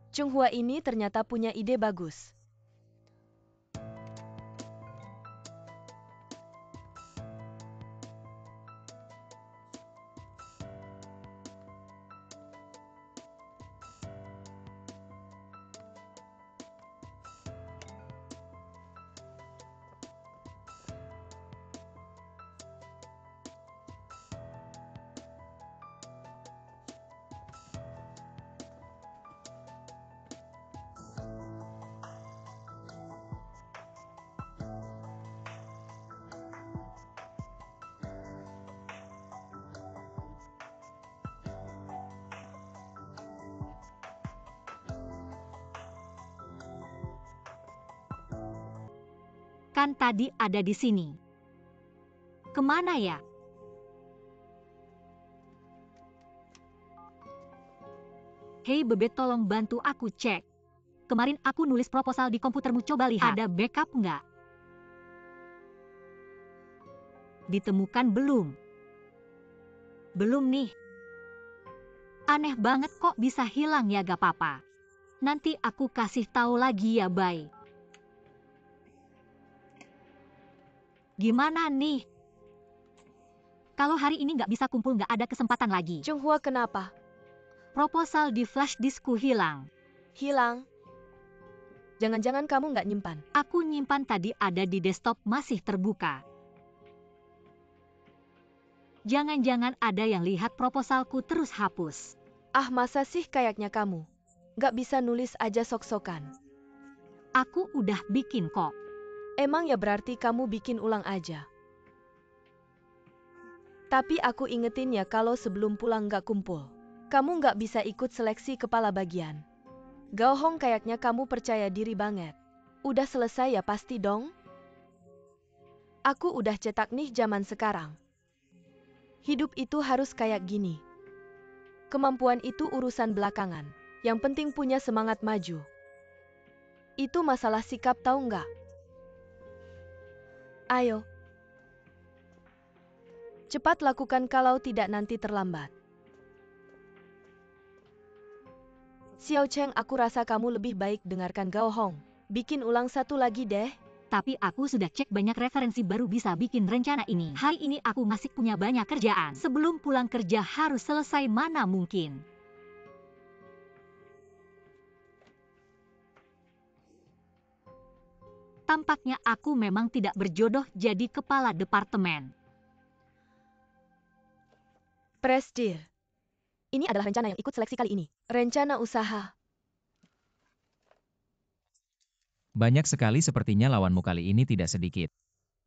Chung Hua ini ternyata punya ide bagus. Kan tadi ada di sini. Kemana ya? Hei Bebet, tolong bantu aku cek. Kemarin aku nulis proposal di komputermu, coba lihat. Ada backup nggak? Ditemukan belum? Belum nih. Aneh banget kok bisa hilang ya, gak apa-apa. Nanti aku kasih tahu lagi ya, bye. Gimana nih? Kalau hari ini nggak bisa kumpul, nggak ada kesempatan lagi. Chunghua, kenapa? Proposal di flash diskku hilang. Hilang? Jangan-jangan kamu nggak nyimpan? Aku nyimpan tadi, ada di desktop, masih terbuka. Jangan-jangan ada yang lihat proposalku terus hapus. Ah, masa sih kayaknya kamu? Nggak bisa nulis aja sok-sokan. Aku udah bikin kok. Emang ya, berarti kamu bikin ulang aja. Tapi aku ingetin ya, kalau sebelum pulang nggak kumpul, kamu nggak bisa ikut seleksi kepala bagian. Gao Hong, kayaknya kamu percaya diri banget. Udah selesai ya pasti dong? Aku udah cetak nih zaman sekarang. Hidup itu harus kayak gini. Kemampuan itu urusan belakangan. Yang penting punya semangat maju. Itu masalah sikap, tahu nggak? Ayo. Cepat lakukan kalau tidak nanti terlambat. Xiao Cheng, aku rasa kamu lebih baik dengarkan Gao Hong. Bikin ulang satu lagi deh. Tapi aku sudah cek banyak referensi baru bisa bikin rencana ini. Hari ini aku masih punya banyak kerjaan. Sebelum pulang kerja harus selesai, mana mungkin. Tampaknya aku memang tidak berjodoh jadi kepala departemen. Presdir. Ini adalah rencana yang ikut seleksi kali ini. Rencana usaha. Banyak sekali, sepertinya lawanmu kali ini tidak sedikit.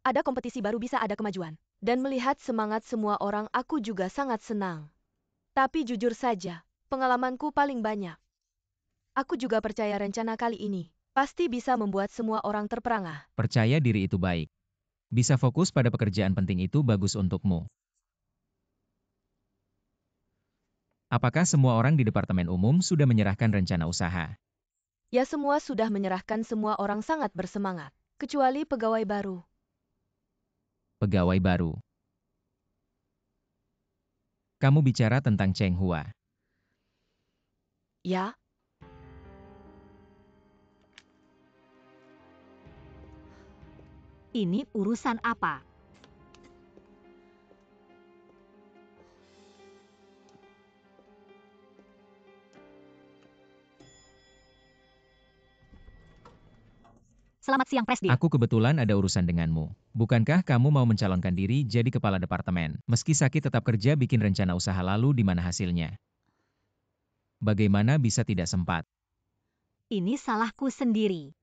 Ada kompetisi baru, bisa ada kemajuan. Dan melihat semangat semua orang, aku juga sangat senang. Tapi jujur saja, pengalamanku paling banyak. Aku juga percaya rencana kali ini pasti bisa membuat semua orang terperangah. Percaya diri itu baik. Bisa fokus pada pekerjaan penting itu bagus untukmu. Apakah semua orang di Departemen Umum sudah menyerahkan rencana usaha? Ya, semua sudah menyerahkan, semua orang sangat bersemangat. Kecuali pegawai baru. Pegawai baru. Kamu bicara tentang Cheng Hua. Ya. Ini urusan apa? Selamat siang, Presdir. Aku kebetulan ada urusan denganmu. Bukankah kamu mau mencalonkan diri jadi kepala departemen? Meski sakit tetap kerja, bikin rencana usaha, lalu di mana hasilnya? Bagaimana bisa tidak sempat? Ini salahku sendiri.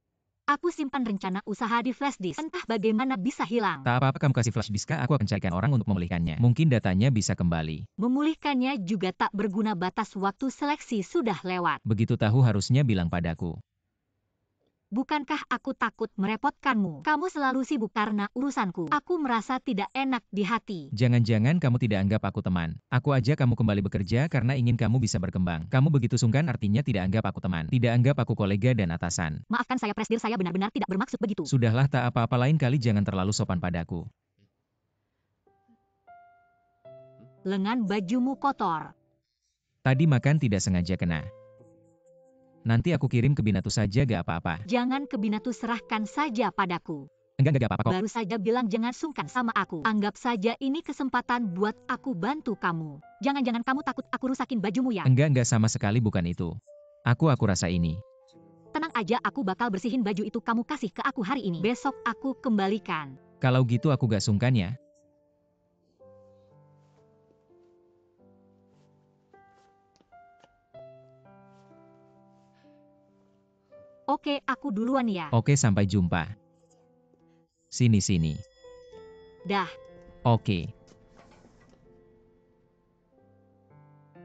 Aku simpan rencana usaha di flash disk. Entah bagaimana bisa hilang. Tak apa-apa, kamu kasih flash disk, aku akan carikan orang untuk memulihkannya. Mungkin datanya bisa kembali. Memulihkannya juga tak berguna, batas waktu seleksi sudah lewat. Begitu tahu harusnya bilang padaku. Bukankah aku takut merepotkanmu? Kamu selalu sibuk karena urusanku. Aku merasa tidak enak di hati. Jangan-jangan kamu tidak anggap aku teman. Aku ajak kamu kembali bekerja karena ingin kamu bisa berkembang. Kamu begitu sungkan, artinya tidak anggap aku teman. Tidak anggap aku kolega dan atasan. Maafkan saya, Presdir, saya benar-benar tidak bermaksud begitu. Sudahlah, tak apa-apa, lain kali jangan terlalu sopan padaku. Lengan bajumu kotor. Tadi makan tidak sengaja kena. Nanti aku kirim ke Binatu saja, gak apa-apa. Jangan ke Binatu, serahkan saja padaku. Enggak apa-apa kok. Baru saja bilang jangan sungkan sama aku. Anggap saja ini kesempatan buat aku bantu kamu. Jangan-jangan kamu takut aku rusakin bajumu ya? Enggak, sama sekali bukan itu. Aku rasa ini. Tenang aja, aku bakal bersihin baju itu, kamu kasih ke aku hari ini. Besok aku kembalikan. Kalau gitu aku gak sungkan ya. Oke, aku duluan ya. Oke, sampai jumpa. Sini. Dah. Oke.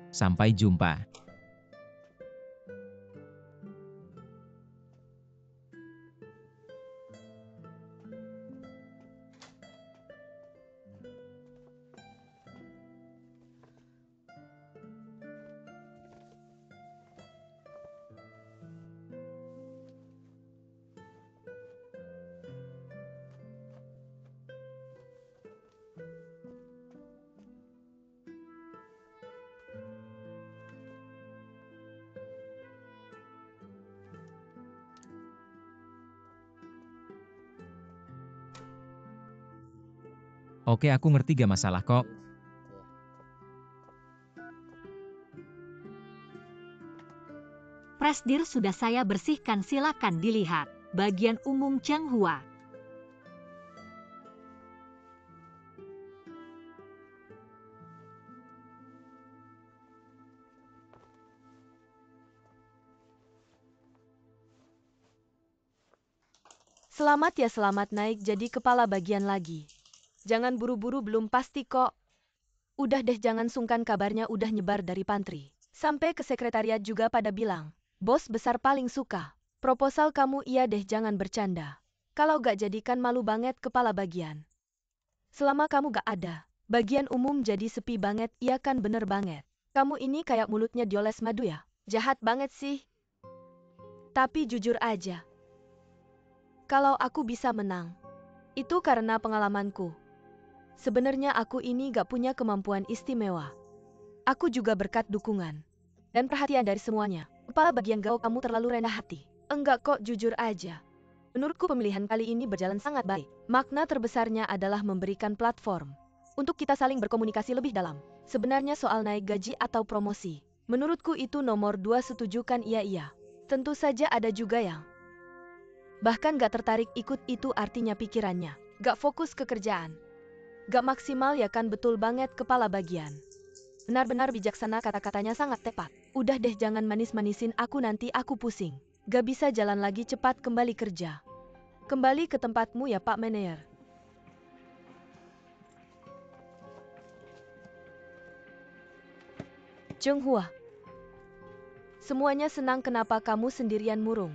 Sampai jumpa. Oke, aku ngerti, gak masalah kok. Presidir sudah saya bersihkan, silakan dilihat. Bagian umum Changhua. Selamat ya, selamat naik jadi kepala bagian lagi. Jangan buru-buru, belum pasti kok. Udah deh, jangan sungkan, kabarnya udah nyebar dari pantry. Sampai ke sekretariat juga pada bilang, bos besar paling suka. Proposal kamu, iya deh, jangan bercanda. Kalau gak jadikan malu banget kepala bagian. Selama kamu gak ada, bagian umum jadi sepi banget, iya kan, bener banget. Kamu ini kayak mulutnya dioles madu ya. Jahat banget sih. Tapi jujur aja, kalau aku bisa menang, itu karena pengalamanku. Sebenarnya aku ini gak punya kemampuan istimewa. Aku juga berkat dukungan dan perhatian dari semuanya. Kepala bagian Gao, kamu terlalu rendah hati. Enggak kok, jujur aja. Menurutku pemilihan kali ini berjalan sangat baik. Makna terbesarnya adalah memberikan platform untuk kita saling berkomunikasi lebih dalam. Sebenarnya soal naik gaji atau promosi, menurutku itu nomor 2, setujukan iya. Tentu saja ada juga yang bahkan gak tertarik ikut, itu artinya pikirannya gak fokus ke kerjaan. Gak maksimal ya kan, betul banget kepala bagian. Benar-benar bijaksana, kata-katanya sangat tepat. Udah deh, jangan manis-manisin aku, nanti aku pusing. Gak bisa jalan lagi, cepat kembali kerja. Kembali ke tempatmu ya Pak Manager. Changhua. Semuanya senang, kenapa kamu sendirian murung?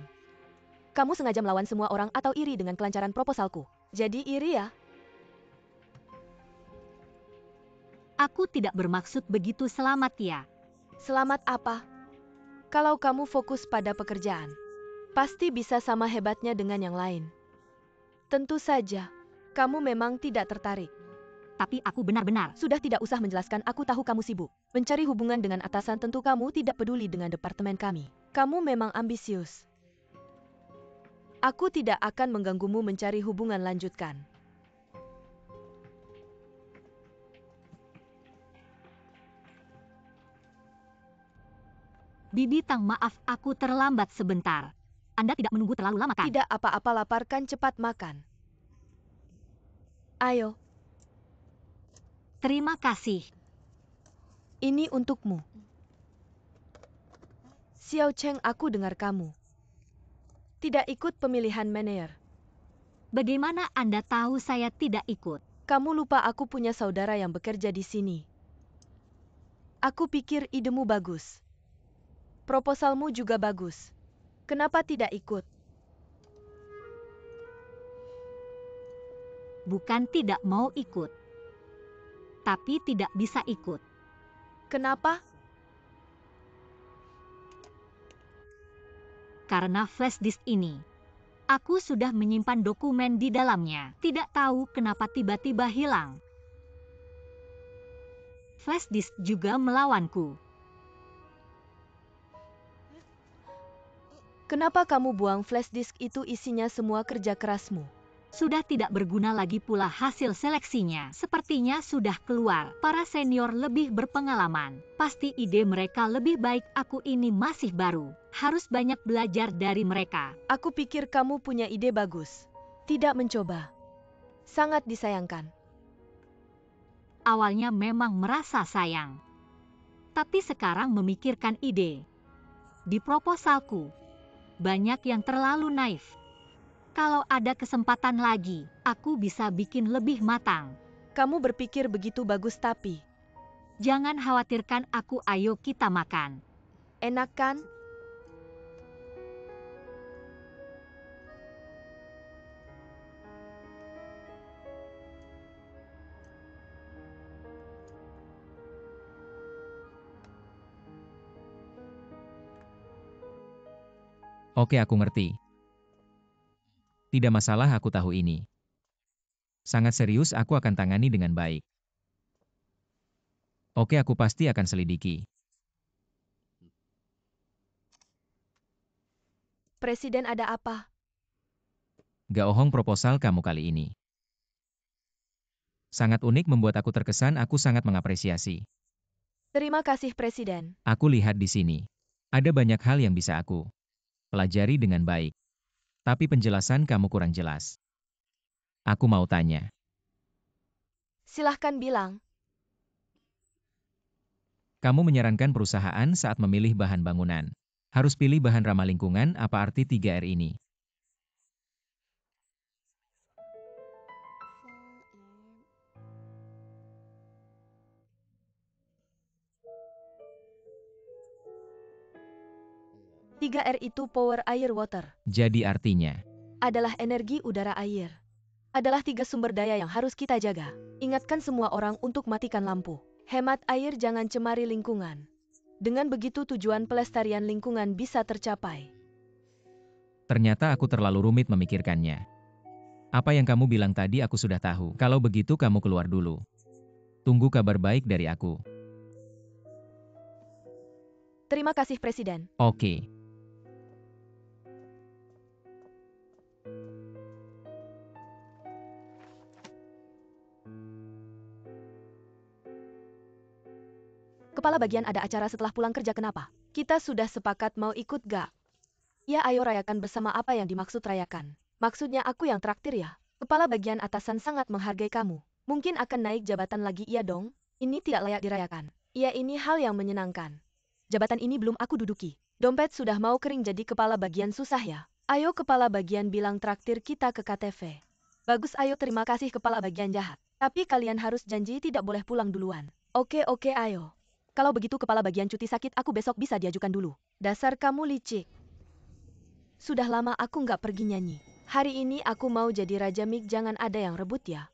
Kamu sengaja melawan semua orang atau iri dengan kelancaran proposalku? Jadi iri ya? Aku tidak bermaksud begitu, selamat ya. Selamat apa? Kalau kamu fokus pada pekerjaan, pasti bisa sama hebatnya dengan yang lain. Tentu saja, kamu memang tidak tertarik. Tapi aku benar-benar. Sudah, tidak usah menjelaskan, aku tahu kamu sibuk mencari hubungan dengan atasan, tentu kamu tidak peduli dengan departemen kami. Kamu memang ambisius. Aku tidak akan mengganggumu mencari hubungan, lanjutkan. Bibi Tang, maaf aku terlambat sebentar. Anda tidak menunggu terlalu lama kan? Tidak apa-apa, laparkan, cepat makan. Ayo, Terima kasih. ini untukmu. Xiao Cheng, aku dengar kamu tidak ikut pemilihan manajer. Bagaimana Anda tahu saya tidak ikut? Kamu lupa aku punya saudara yang bekerja di sini. Aku pikir idemu bagus. Proposalmu juga bagus. Kenapa tidak ikut? Bukan tidak mau ikut, tapi tidak bisa ikut. Kenapa? Karena flash disk ini, aku sudah menyimpan dokumen di dalamnya. Tidak tahu kenapa tiba-tiba hilang. Flash disk juga melawanku. Kenapa kamu buang flash disk itu, isinya semua kerja kerasmu? Sudah tidak berguna lagi pula hasil seleksinya. Sepertinya sudah keluar. Para senior lebih berpengalaman. Pasti ide mereka lebih baik, aku ini masih baru. Harus banyak belajar dari mereka. Aku pikir kamu punya ide bagus. Tidak mencoba. Sangat disayangkan. Awalnya memang merasa sayang. Tapi sekarang memikirkan ide. Di proposalku, banyak yang terlalu naif. Kalau ada kesempatan lagi, aku bisa bikin lebih matang. Kamu berpikir begitu bagus, tapi Jangan khawatirkan aku, ayo kita makan. enak kan? Oke, aku ngerti. Tidak masalah, aku tahu ini. Sangat serius, aku akan tangani dengan baik. Oke, aku pasti akan selidiki. Presiden, ada apa? Gak ohong proposal kamu kali ini. Sangat unik membuat aku terkesan, aku sangat mengapresiasi. Terima kasih Presiden. Aku lihat di sini. Ada banyak hal yang bisa aku pelajari dengan baik. Tapi penjelasan kamu kurang jelas. Aku mau tanya. Silahkan bilang. Kamu menyarankan perusahaan saat memilih bahan bangunan. Harus pilih bahan ramah lingkungan, apa arti 3R ini? Tiga r itu power, air, water. Jadi artinya, Adalah energi, udara, air. Adalah 3 sumber daya yang harus kita jaga. Ingatkan semua orang untuk matikan lampu. Hemat air, jangan cemari lingkungan. Dengan begitu tujuan pelestarian lingkungan bisa tercapai. ternyata aku terlalu rumit memikirkannya. Apa yang kamu bilang tadi aku sudah tahu. Kalau begitu kamu keluar dulu. Tunggu kabar baik dari aku. Terima kasih Presiden. Oke. Kepala bagian ada acara setelah pulang kerja, kenapa? Kita sudah sepakat mau ikut gak? Ya ayo rayakan bersama, apa yang dimaksud rayakan. Maksudnya aku yang traktir ya. Kepala bagian atasan sangat menghargai kamu. Mungkin akan naik jabatan lagi, iya dong? Ini tidak layak dirayakan. Ya ini hal yang menyenangkan. Jabatan ini belum aku duduki. Dompet sudah mau kering, jadi kepala bagian susah ya. Ayo kepala bagian bilang traktir kita ke KTV. Bagus, ayo, terima kasih kepala bagian jahat. Tapi kalian harus janji tidak boleh pulang duluan. Oke ayo. Kalau begitu kepala bagian cuti sakit aku besok bisa diajukan dulu. Dasar kamu licik. Sudah lama aku nggak pergi nyanyi. Hari ini aku mau jadi Raja Mik, jangan ada yang rebut ya.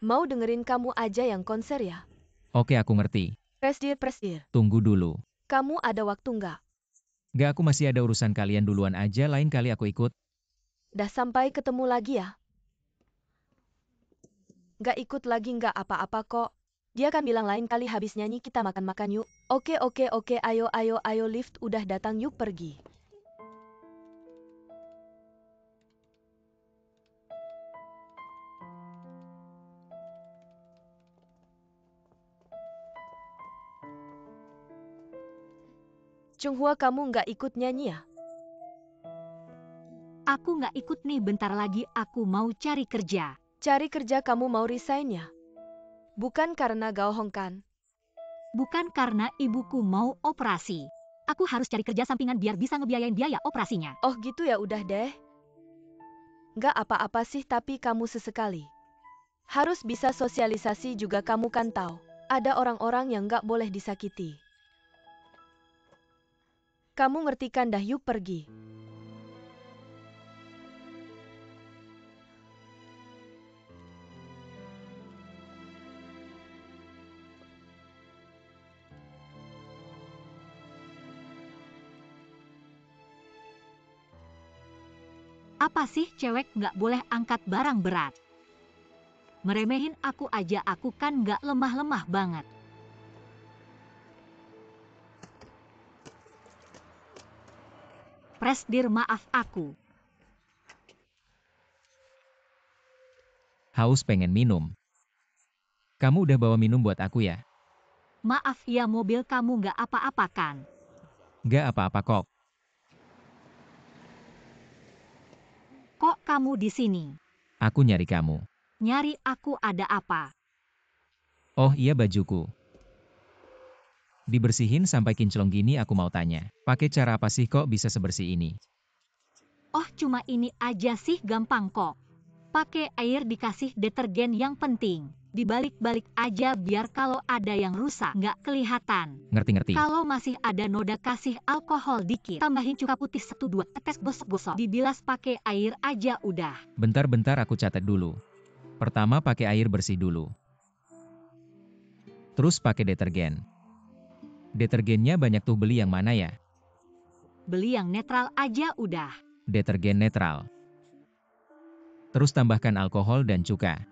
Mau dengerin kamu aja yang konser ya. Oke, aku ngerti. Presdir. Tunggu dulu. Kamu ada waktu nggak? Gak, aku masih ada urusan, kalian duluan aja, lain kali aku ikut. Dah, sampai ketemu lagi ya. Nggak ikut lagi nggak apa-apa kok. Dia kan bilang lain kali habis nyanyi kita makan-makan yuk. Oke, ayo, lift udah datang, yuk pergi. Chunghua, kamu nggak ikut nyanyi ya? Aku nggak ikut nih, bentar lagi aku mau cari kerja. Cari kerja, kamu mau resign ya? Bukan karena Gaohong kan? Bukan, karena ibuku mau operasi. Aku harus cari kerja sampingan biar bisa ngebiayain biaya operasinya. Oh gitu ya, udah deh. Nggak apa-apa sih, tapi kamu sesekali harus bisa sosialisasi juga, kamu kan tahu. Ada orang-orang yang nggak boleh disakiti. Kamu ngerti kan, dah yuk pergi. Apa sih cewek nggak boleh angkat barang berat? Meremehin aku aja, aku kan nggak lemah-lemah banget. Presdir, maaf aku. Haus, pengen minum. Kamu udah bawa minum buat aku ya? Maaf ya, mobil kamu nggak apa-apa kan? Gak apa-apa kok. Kok kamu di sini? Aku nyari kamu. Nyari aku ada apa? Oh iya, bajuku. Dibersihin sampai kinclong gini, aku mau tanya. Pakai cara apa sih kok bisa sebersih ini? Oh cuma ini aja sih, gampang kok. Pakai air dikasih detergen, yang penting dibalik-balik aja biar kalau ada yang rusak nggak kelihatan. Ngerti-ngerti. Kalau masih ada noda kasih alkohol dikit, tambahin cuka putih 1-2 tetes, gosok-gosok, dibilas pakai air aja udah. Bentar-bentar aku catat dulu. Pertama pakai air bersih dulu. Terus pakai detergen. Detergennya banyak tuh, beli yang mana ya? Beli yang netral aja udah. Detergen netral. Terus tambahkan alkohol dan cuka.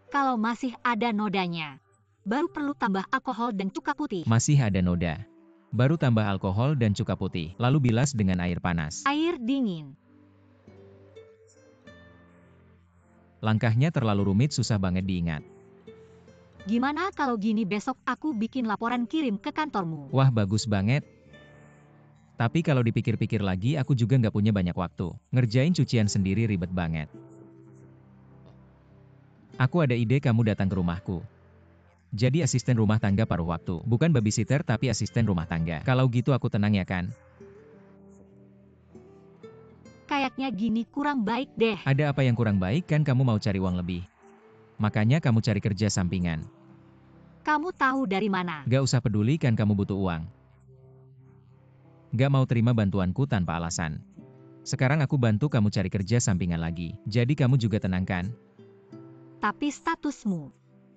Kalau masih ada nodanya, baru perlu tambah alkohol dan cuka putih. Masih ada noda. Baru tambah alkohol dan cuka putih. Lalu bilas dengan air panas. Air dingin. Langkahnya terlalu rumit, susah banget diingat. Gimana kalau gini besok aku bikin laporan kirim ke kantormu? Wah, bagus banget. Tapi kalau dipikir-pikir lagi, aku juga nggak punya banyak waktu. Ngerjain cucian sendiri ribet banget. Aku ada ide, kamu datang ke rumahku. Jadi asisten rumah tangga paruh waktu. Bukan babysitter tapi asisten rumah tangga. Kalau gitu aku tenang ya kan? Kayaknya gini kurang baik deh. Ada apa yang kurang baik, kan kamu mau cari uang lebih? Makanya kamu cari kerja sampingan. Kamu tahu dari mana? Gak usah peduli, kan kamu butuh uang. Gak mau terima bantuanku tanpa alasan. Sekarang aku bantu kamu cari kerja sampingan lagi. Jadi kamu juga tenang kan? Tapi statusmu.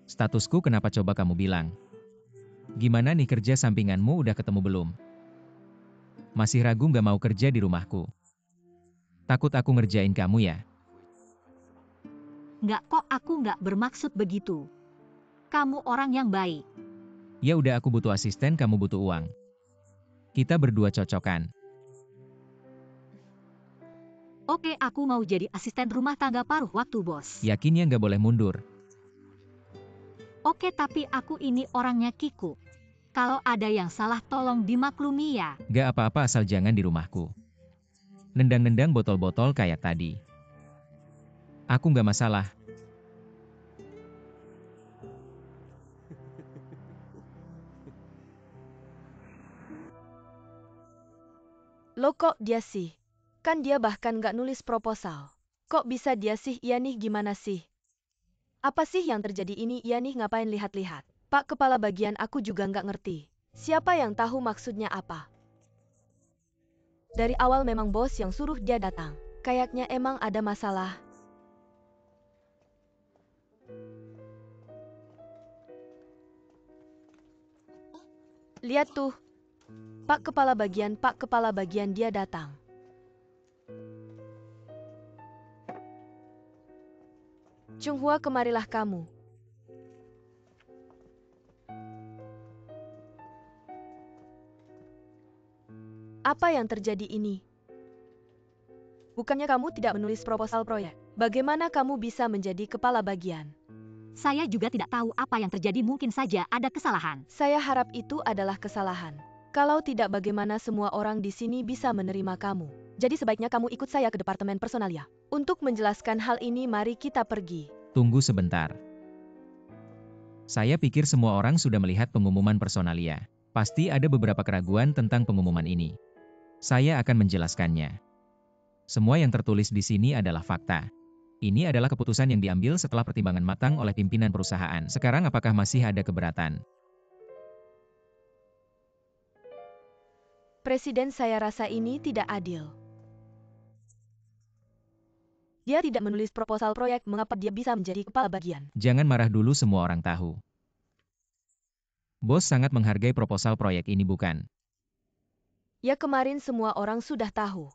Statusku kenapa coba kamu bilang? Gimana nih, kerja sampinganmu udah ketemu belum? Masih ragu gak mau kerja di rumahku? Takut aku ngerjain kamu ya? Nggak kok, aku nggak bermaksud begitu. Kamu orang yang baik. Ya udah, aku butuh asisten, kamu butuh uang. Kita berdua cocokan. Oke, aku mau jadi asisten rumah tangga paruh waktu, bos. Yakin ya nggak boleh mundur? Oke, tapi aku ini orangnya Kiku. Kalau ada yang salah tolong dimaklumi ya. Gak apa-apa, asal jangan di rumahku. Nendang-nendang botol-botol kayak tadi. Aku nggak masalah. Loh, kok dia sih? Kan dia bahkan gak nulis proposal. Kok bisa dia sih? Iya nih, gimana sih? Apa sih yang terjadi ini? Iya nih, ngapain lihat-lihat? Pak Kepala Bagian, aku juga nggak ngerti. Siapa yang tahu maksudnya apa? Dari awal memang bos yang suruh dia datang. Kayaknya emang ada masalah. Lihat tuh. Pak Kepala Bagian dia datang. Chunghua, kemarilah kamu. Apa yang terjadi ini? Bukannya kamu tidak menulis proposal proyek? Bagaimana kamu bisa menjadi kepala bagian? Saya juga tidak tahu apa yang terjadi, mungkin saja ada kesalahan. Saya harap itu adalah kesalahan. Kalau tidak, bagaimana semua orang di sini bisa menerima kamu? Jadi sebaiknya kamu ikut saya ke departemen personalia. Untuk menjelaskan hal ini, mari kita pergi. Tunggu sebentar. Saya pikir semua orang sudah melihat pengumuman personalia. Pasti ada beberapa keraguan tentang pengumuman ini. Saya akan menjelaskannya. Semua yang tertulis di sini adalah fakta. Ini adalah keputusan yang diambil setelah pertimbangan matang oleh pimpinan perusahaan. Sekarang apakah masih ada keberatan? Presiden, saya rasa ini tidak adil. Dia tidak menulis proposal proyek, mengapa dia bisa menjadi kepala bagian? Jangan marah dulu, semua orang tahu. Bos sangat menghargai proposal proyek ini, bukan? Ya, kemarin semua orang sudah tahu.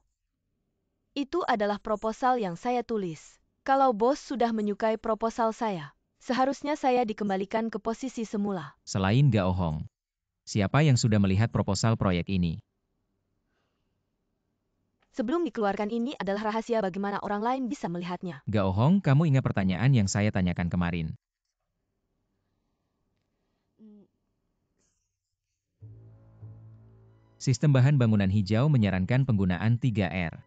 Itu adalah proposal yang saya tulis. Kalau bos sudah menyukai proposal saya, seharusnya saya dikembalikan ke posisi semula. Selain Gao Hong, siapa yang sudah melihat proposal proyek ini? Sebelum dikeluarkan, ini adalah rahasia, bagaimana orang lain bisa melihatnya. Gao Hong, kamu ingat pertanyaan yang saya tanyakan kemarin? Sistem bahan bangunan hijau menyarankan penggunaan 3R.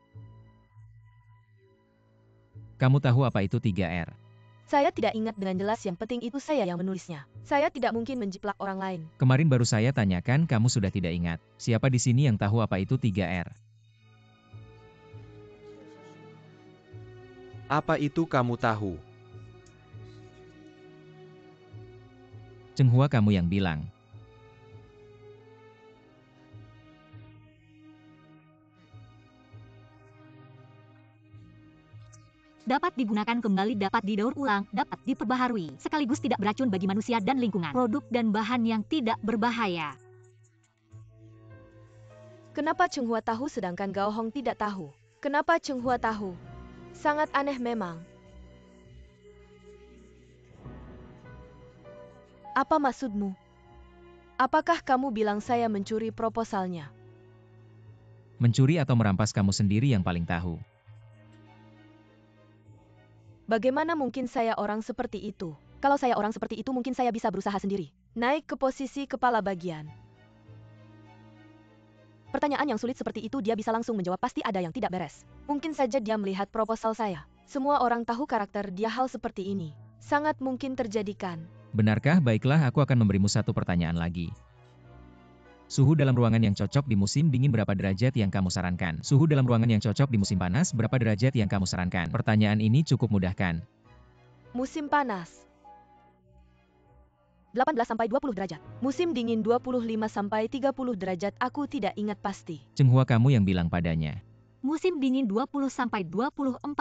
Kamu tahu apa itu 3R? Saya tidak ingat dengan jelas, yang penting itu saya yang menulisnya. Saya tidak mungkin menjiplak orang lain. Kemarin baru saya tanyakan, kamu sudah tidak ingat. Siapa di sini yang tahu apa itu 3R? Apa itu kamu tahu? Chenghua, kamu yang bilang. Dapat digunakan kembali, dapat didaur ulang, dapat diperbaharui, sekaligus tidak beracun bagi manusia dan lingkungan. Produk dan bahan yang tidak berbahaya. Kenapa Chenghua tahu sedangkan Gao Hong tidak tahu? Kenapa Chenghua tahu? Sangat aneh memang. Apa maksudmu? Apakah kamu bilang saya mencuri proposalnya? Mencuri atau merampas, kamu sendiri yang paling tahu. Bagaimana mungkin saya orang seperti itu? Kalau saya orang seperti itu mungkin saya bisa berusaha sendiri. Naik ke posisi kepala bagian. Pertanyaan yang sulit seperti itu dia bisa langsung menjawab pasti ada yang tidak beres. Mungkin saja dia melihat proposal saya. Semua orang tahu karakter dia hal seperti ini. Sangat mungkin terjadikan. Benarkah? Baiklah, aku akan memberimu satu pertanyaan lagi. Suhu dalam ruangan yang cocok di musim dingin berapa derajat yang kamu sarankan? Suhu dalam ruangan yang cocok di musim panas berapa derajat yang kamu sarankan? Pertanyaan ini cukup mudah kan? Musim panas 18-20 derajat. Musim dingin 25-30 derajat. Aku tidak ingat pasti. Chenghua, kamu yang bilang padanya. Musim dingin 20-24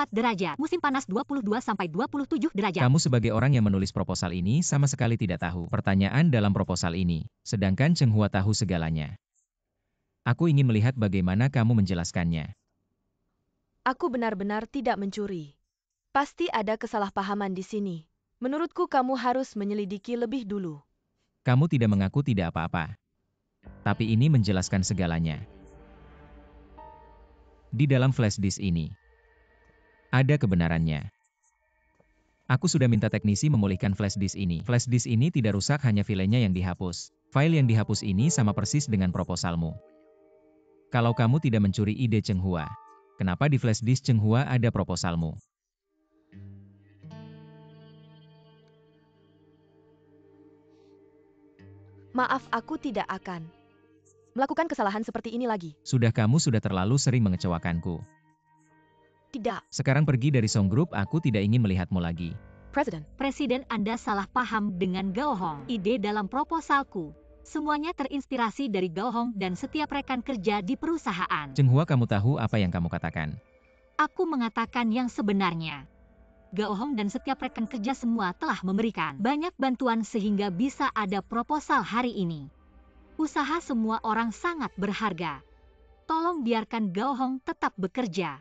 derajat. Musim panas 22-27 derajat. Kamu sebagai orang yang menulis proposal ini sama sekali tidak tahu pertanyaan dalam proposal ini. Sedangkan Chenghua tahu segalanya. Aku ingin melihat bagaimana kamu menjelaskannya. Aku benar-benar tidak mencuri. Pasti ada kesalahpahaman di sini. Menurutku kamu harus menyelidiki lebih dulu. Kamu tidak mengaku tidak apa-apa. Tapi ini menjelaskan segalanya. Di dalam flash disk ini, ada kebenarannya. Aku sudah minta teknisi memulihkan flash disk ini. Flash disk ini tidak rusak, hanya filenya yang dihapus. File yang dihapus ini sama persis dengan proposalmu. Kalau kamu tidak mencuri ide Chenghua, kenapa di flash disk Chenghua ada proposalmu? Maaf, aku tidak akan melakukan kesalahan seperti ini lagi. Kamu sudah terlalu sering mengecewakanku. Tidak, Sekarang pergi dari Song Group, aku tidak ingin melihatmu lagi. Presiden, Anda salah paham dengan Gao Hong. Ide dalam proposalku. Semuanya terinspirasi dari Gao Hong dan setiap rekan kerja di perusahaan. Chenghua, kamu tahu apa yang kamu katakan? Aku mengatakan yang sebenarnya. Gao Hong dan setiap rekan kerja semua telah memberikan banyak bantuan sehingga bisa ada proposal hari ini. Usaha semua orang sangat berharga. Tolong biarkan Gao Hong tetap bekerja.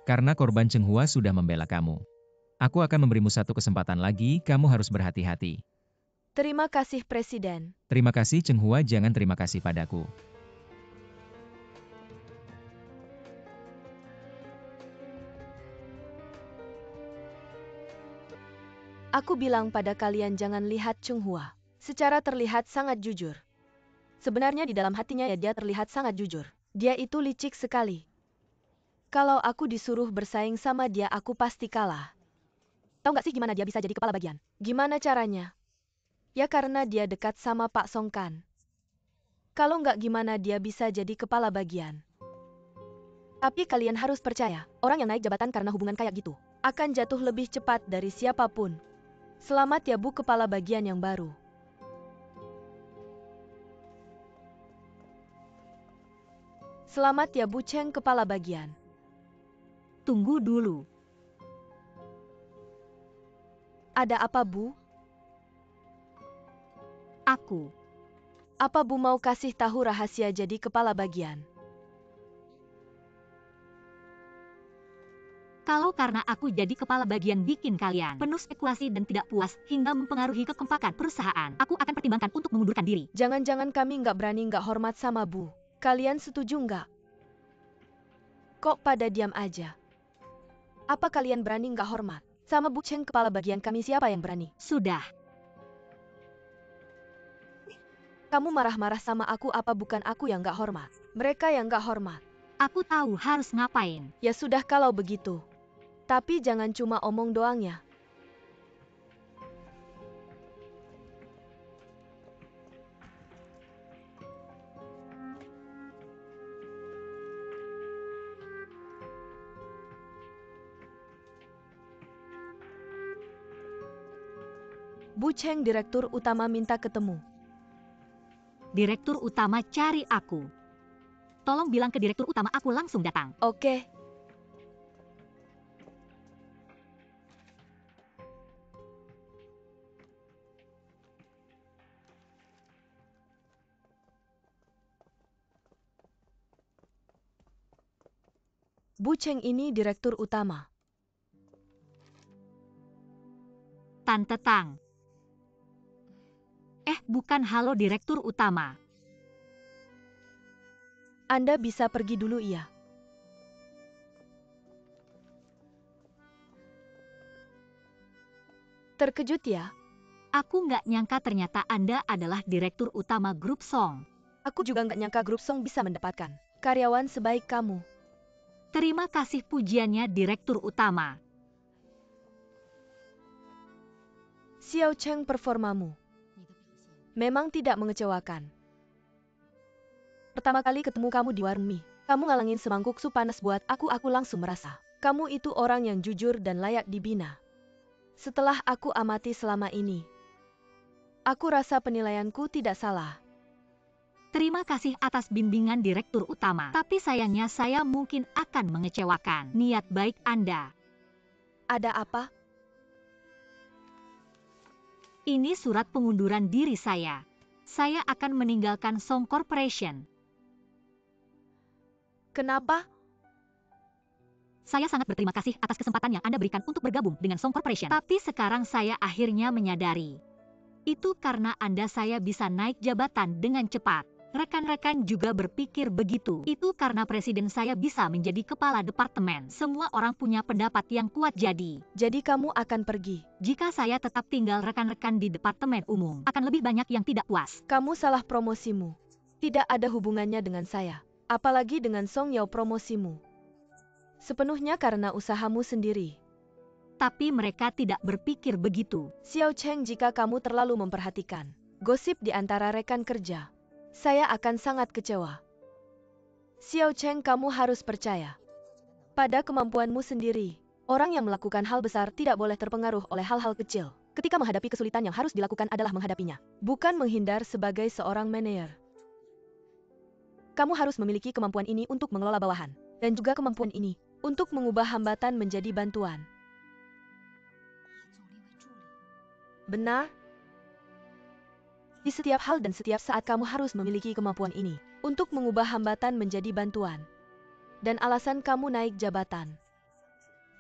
Karena korban Chenghua sudah membela kamu. Aku akan memberimu satu kesempatan lagi, kamu harus berhati-hati. terima kasih Presiden. Terima kasih Chenghua, jangan terima kasih padaku. Aku bilang pada kalian jangan lihat Chenghua. Secara terlihat sangat jujur. Sebenarnya di dalam hatinya ya dia terlihat sangat jujur. Dia itu licik sekali. Kalau aku disuruh bersaing sama dia aku pasti kalah. Tahu nggak sih gimana dia bisa jadi kepala bagian? Gimana caranya? Ya karena dia dekat sama Pak Song Kan. Kalau nggak gimana dia bisa jadi kepala bagian? Tapi kalian harus percaya, orang yang naik jabatan karena hubungan kayak gitu, akan jatuh lebih cepat dari siapapun. Selamat ya Bu kepala bagian yang baru. Selamat ya Bu Cheng kepala bagian. Tunggu dulu. Ada apa Bu? Aku. Apa Bu mau kasih tahu rahasia jadi kepala bagian? Kalau karena aku jadi kepala bagian bikin kalian penuh spekulasi dan tidak puas hingga mempengaruhi kekompakan perusahaan, aku akan pertimbangkan untuk mengundurkan diri. Jangan-jangan kami nggak berani nggak hormat sama Bu. Kalian setuju nggak? Kok pada diam aja? Apa kalian berani nggak hormat? Sama Bu Cheng kepala bagian kami siapa yang berani? Sudah. Kamu marah-marah sama aku apa bukan aku yang nggak hormat? Mereka yang nggak hormat. Aku tahu harus ngapain. Ya sudah kalau begitu. Tapi jangan cuma omong doang ya. Bu Cheng direktur utama minta ketemu. Direktur utama cari aku. Tolong bilang ke direktur utama aku langsung datang. Oke. Bu Cheng ini direktur utama. Tante Tang. Bukan halo direktur utama. Anda bisa pergi dulu iya. Terkejut ya? Aku nggak nyangka ternyata Anda adalah direktur utama grup Song. Aku juga nggak nyangka grup Song bisa mendapatkan karyawan sebaik kamu. Terima kasih pujiannya direktur utama. Xiao Cheng, performamu memang tidak mengecewakan. Pertama kali ketemu kamu di warung mie, kamu ngalangin semangkuk sup panas buat aku langsung merasa kamu itu orang yang jujur dan layak dibina. Setelah aku amati selama ini, aku rasa penilaianku tidak salah. Terima kasih atas bimbingan direktur utama. Tapi sayangnya saya mungkin akan mengecewakan niat baik Anda. Ada apa? Ini surat pengunduran diri saya. Saya akan meninggalkan Song Corporation. Kenapa? Saya sangat berterima kasih atas kesempatan yang Anda berikan untuk bergabung dengan Song Corporation. Tapi sekarang saya akhirnya menyadari. Itu karena Anda saya bisa naik jabatan dengan cepat. Rekan-rekan juga berpikir begitu. Itu karena presiden saya bisa menjadi kepala departemen. Semua orang punya pendapat yang kuat jadi. Jadi kamu akan pergi? Jika saya tetap tinggal, rekan-rekan di departemen umum akan lebih banyak yang tidak puas. Kamu salah promosimu. Tidak ada hubungannya dengan saya. Apalagi dengan Song Yao promosimu. Sepenuhnya karena usahamu sendiri. Tapi mereka tidak berpikir begitu. Xiao Cheng, jika kamu terlalu memperhatikan gosip di antara rekan kerja, saya akan sangat kecewa. Xiao Cheng, kamu harus percaya pada kemampuanmu sendiri. Orang yang melakukan hal besar tidak boleh terpengaruh oleh hal-hal kecil. Ketika menghadapi kesulitan, yang harus dilakukan adalah menghadapinya, bukan menghindar sebagai seorang manajer. Kamu harus memiliki kemampuan ini untuk mengelola bawahan, dan juga kemampuan ini untuk mengubah hambatan menjadi bantuan. Benar? Di setiap hal dan setiap saat kamu harus memiliki kemampuan ini untuk mengubah hambatan menjadi bantuan. Dan alasan kamu naik jabatan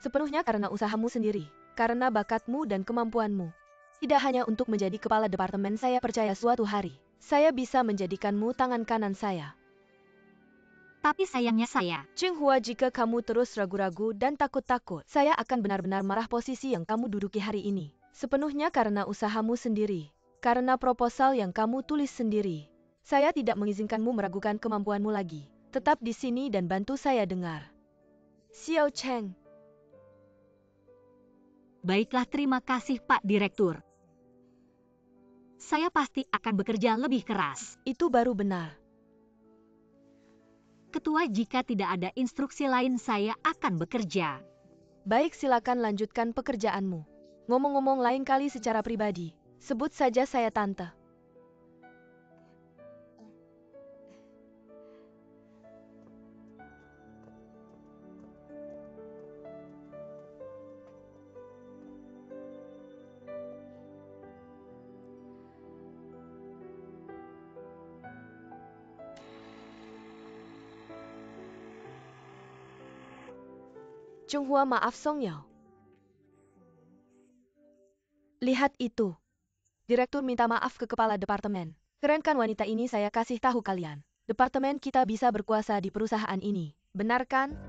sepenuhnya karena usahamu sendiri, karena bakatmu dan kemampuanmu. Tidak hanya untuk menjadi kepala departemen, saya percaya suatu hari saya bisa menjadikanmu tangan kanan saya. Tapi sayangnya saya. Chenghua, jika kamu terus ragu-ragu dan takut-takut, saya akan benar-benar marah. Posisi yang kamu duduki hari ini sepenuhnya karena usahamu sendiri, karena proposal yang kamu tulis sendiri. Saya tidak mengizinkanmu meragukan kemampuanmu lagi. Tetap di sini dan bantu saya dengar. Xiao Cheng. Baiklah, terima kasih Pak Direktur. Saya pasti akan bekerja lebih keras. Itu baru benar. Ketua, jika tidak ada instruksi lain saya akan bekerja. Baik, silakan lanjutkan pekerjaanmu. Ngomong-ngomong, lain kali secara pribadi, sebut saja saya Tante. Chenghua, maaf Song Yao. Lihat itu. Direktur minta maaf ke kepala departemen. Keren kan wanita ini, saya kasih tahu kalian. Departemen kita bisa berkuasa di perusahaan ini. Benar kan?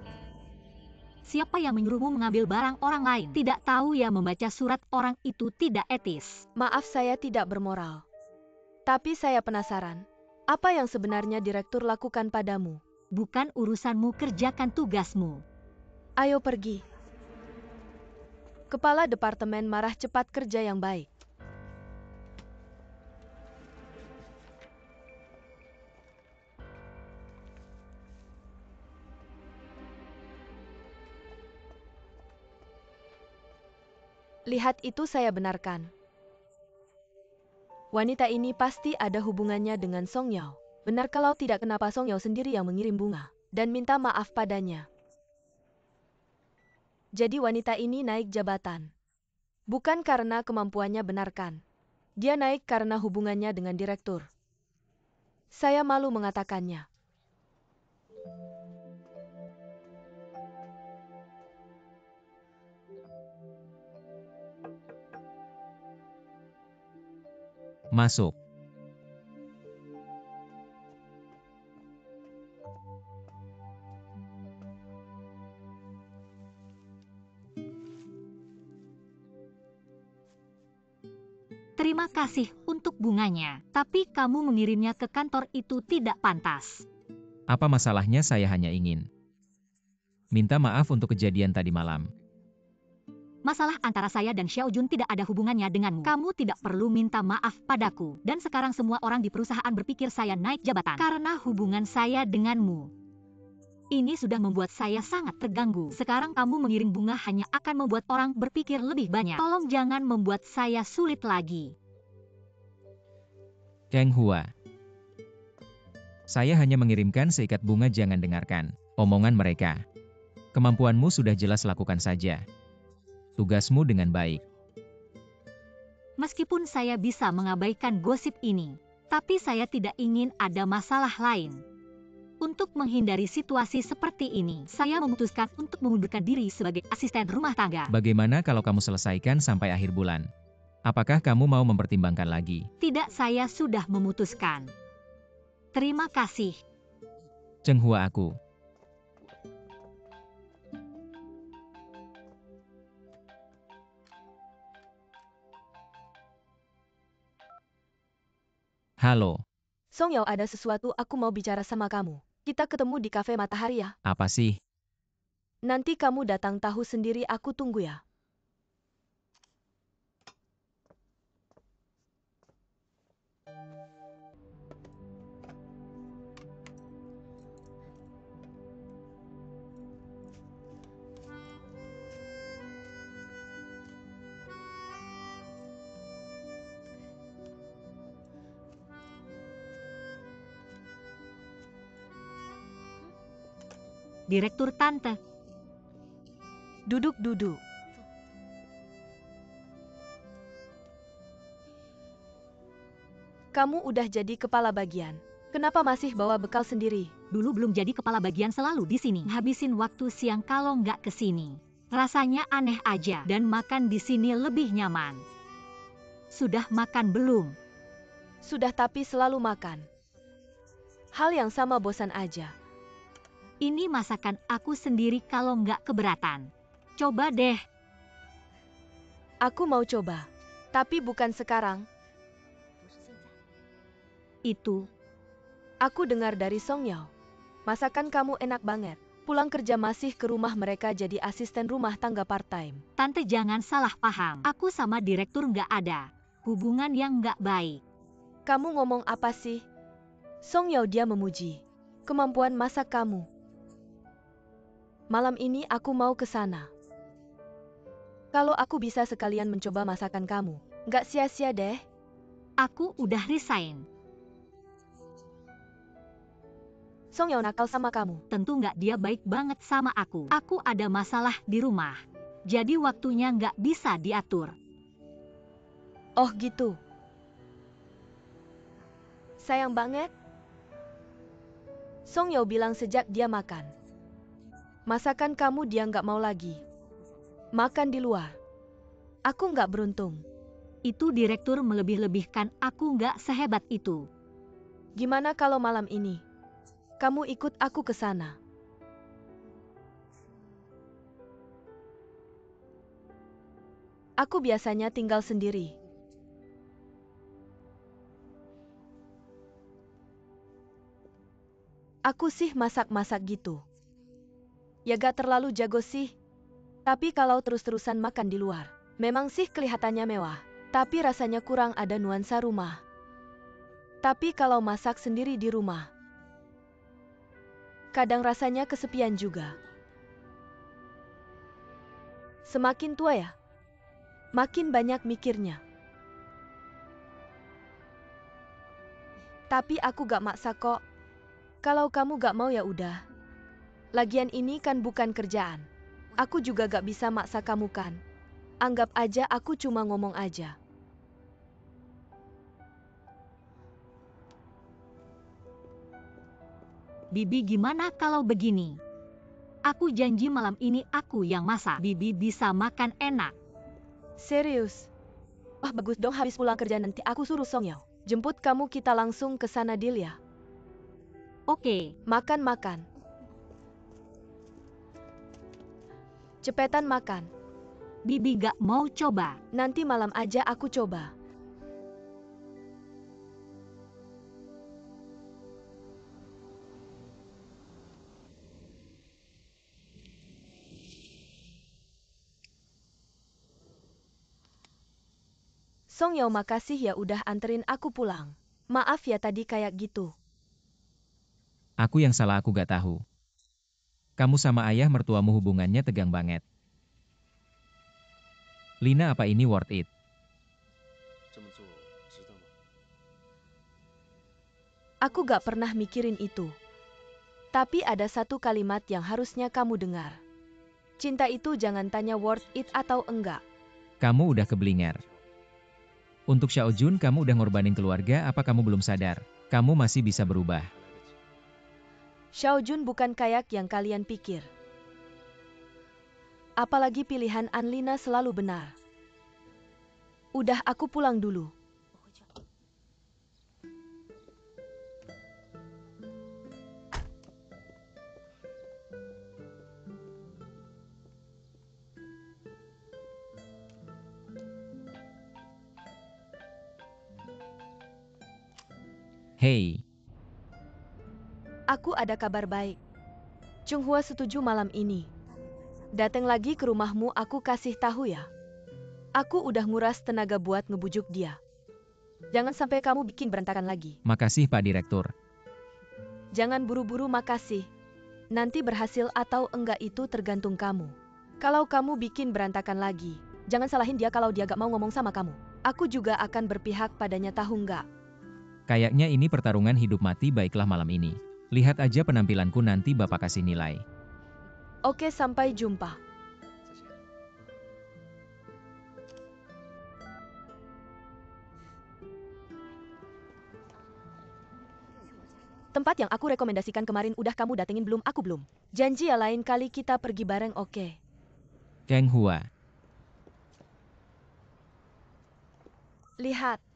Siapa yang menyuruhmu mengambil barang orang lain? Tidak tahu ya, membaca surat orang itu tidak etis. Maaf, saya tidak bermoral. Tapi saya penasaran. Apa yang sebenarnya direktur lakukan padamu? Bukan urusanmu, kerjakan tugasmu. Ayo pergi. Kepala departemen marah, cepat kerja yang baik. Lihat itu, saya benarkan. Wanita ini pasti ada hubungannya dengan Song Yao. Benar, kalau tidak kenapa Song Yao sendiri yang mengirim bunga dan minta maaf padanya. Jadi wanita ini naik jabatan. Bukan karena kemampuannya, benarkan. Dia naik karena hubungannya dengan direktur. Saya malu mengatakannya. Masuk. Terima kasih untuk bunganya, tapi kamu mengirimnya ke kantor itu tidak pantas. Apa masalahnya? Saya hanya ingin minta maaf untuk kejadian tadi malam. Masalah antara saya dan Xiao Jun tidak ada hubungannya denganmu. Kamu tidak perlu minta maaf padaku. Dan sekarang semua orang di perusahaan berpikir saya naik jabatan karena hubungan saya denganmu. Ini sudah membuat saya sangat terganggu. Sekarang kamu mengirim bunga hanya akan membuat orang berpikir lebih banyak. Tolong jangan membuat saya sulit lagi. Kang Hua. Saya hanya mengirimkan seikat bunga, jangan dengarkan omongan mereka. Kemampuanmu sudah jelas, lakukan saja tugasmu dengan baik. Meskipun saya bisa mengabaikan gosip ini, tapi saya tidak ingin ada masalah lain. Untuk menghindari situasi seperti ini, saya memutuskan untuk mengundurkan diri sebagai asisten rumah tangga. Bagaimana kalau kamu selesaikan sampai akhir bulan? Apakah kamu mau mempertimbangkan lagi? Tidak, saya sudah memutuskan. Terima kasih. Cheng Hua aku. Halo. Song Yao, ada sesuatu aku mau bicara sama kamu. Kita ketemu di kafe Matahari ya. Apa sih? Nanti kamu datang tahu sendiri, aku tunggu ya. Direktur Tante. Duduk. Kamu udah jadi kepala bagian. Kenapa masih bawa bekal sendiri? Dulu belum jadi kepala bagian selalu di sini. Habisin waktu siang kalau nggak ke sini. Rasanya aneh aja dan makan di sini lebih nyaman. Sudah makan belum? Sudah, tapi selalu makan. Hal yang sama, bosan aja. Ini masakan aku sendiri kalau nggak keberatan. Coba deh. Aku mau coba. Tapi bukan sekarang. Itu. Aku dengar dari Song Yao. Masakan kamu enak banget. Pulang kerja masih ke rumah mereka jadi asisten rumah tangga part-time. Tante jangan salah paham. Aku sama direktur nggak ada hubungan yang nggak baik. Kamu ngomong apa sih? Song Yao, dia memuji kemampuan masak kamu. Malam ini aku mau ke sana. Kalau aku bisa sekalian mencoba masakan kamu, nggak sia-sia deh. Aku udah resign. Song Yao nakal sama kamu. Tentu nggak, dia baik banget sama aku. Aku ada masalah di rumah. Jadi waktunya nggak bisa diatur. Oh gitu. Sayang banget. Song Yao bilang sejak dia makan masakan kamu dia nggak mau lagi makan di luar. Aku nggak beruntung. Itu direktur melebih-lebihkan, aku nggak sehebat itu. Gimana kalau malam ini kamu ikut aku ke sana? Aku biasanya tinggal sendiri. Aku sih masak-masak gitu. Ya gak terlalu jago sih. Tapi kalau terus-terusan makan di luar, memang sih kelihatannya mewah. Tapi rasanya kurang ada nuansa rumah. Tapi kalau masak sendiri di rumah, kadang rasanya kesepian juga. Semakin tua ya, makin banyak mikirnya. Tapi aku gak maksa kok. Kalau kamu gak mau ya udah. Lagian ini kan bukan kerjaan. Aku juga gak bisa maksa kamu kan. Anggap aja aku cuma ngomong aja. Bibi, gimana kalau begini? Aku janji malam ini aku yang masak. Bibi bisa makan enak. Serius? Wah bagus dong, habis pulang kerja nanti aku suruh Song Yao jemput kamu, kita langsung ke sana deal ya. Oke. Makan. Cepetan makan. Bibi gak mau coba. Nanti malam aja aku coba. Song Yao makasih ya udah anterin aku pulang. Maaf ya tadi kayak gitu. Aku yang salah, aku gak tahu. Kamu sama ayah mertuamu hubungannya tegang banget. Lina, apa ini worth it? Aku gak pernah mikirin itu. Tapi ada satu kalimat yang harusnya kamu dengar. Cinta itu jangan tanya worth it atau enggak. Kamu udah keblinger. Untuk Xiao Jun kamu udah ngorbanin keluarga, apa kamu belum sadar? Kamu masih bisa berubah. Xiao Jun bukan kayak yang kalian pikir. Apalagi pilihan Anlina selalu benar. Udah aku pulang dulu. Hey, Aku ada kabar baik. Chung Hua setuju malam ini. Datang lagi ke rumahmu, aku kasih tahu ya. Aku udah nguras tenaga buat ngebujuk dia. Jangan sampai kamu bikin berantakan lagi. makasih Pak Direktur. Jangan buru-buru makasih. Nanti berhasil atau enggak itu tergantung kamu. Kalau kamu bikin berantakan lagi, jangan salahin dia kalau dia gak mau ngomong sama kamu. Aku juga akan berpihak padanya, tahu nggak? Kayaknya ini pertarungan hidup mati, baiklah malam ini. Lihat aja penampilanku, nanti Bapak kasih nilai. Oke, sampai jumpa. Tempat yang aku rekomendasikan kemarin udah kamu datengin belum? Aku belum. Janji ya lain kali kita pergi bareng, oke? Kang Hua, Lihat.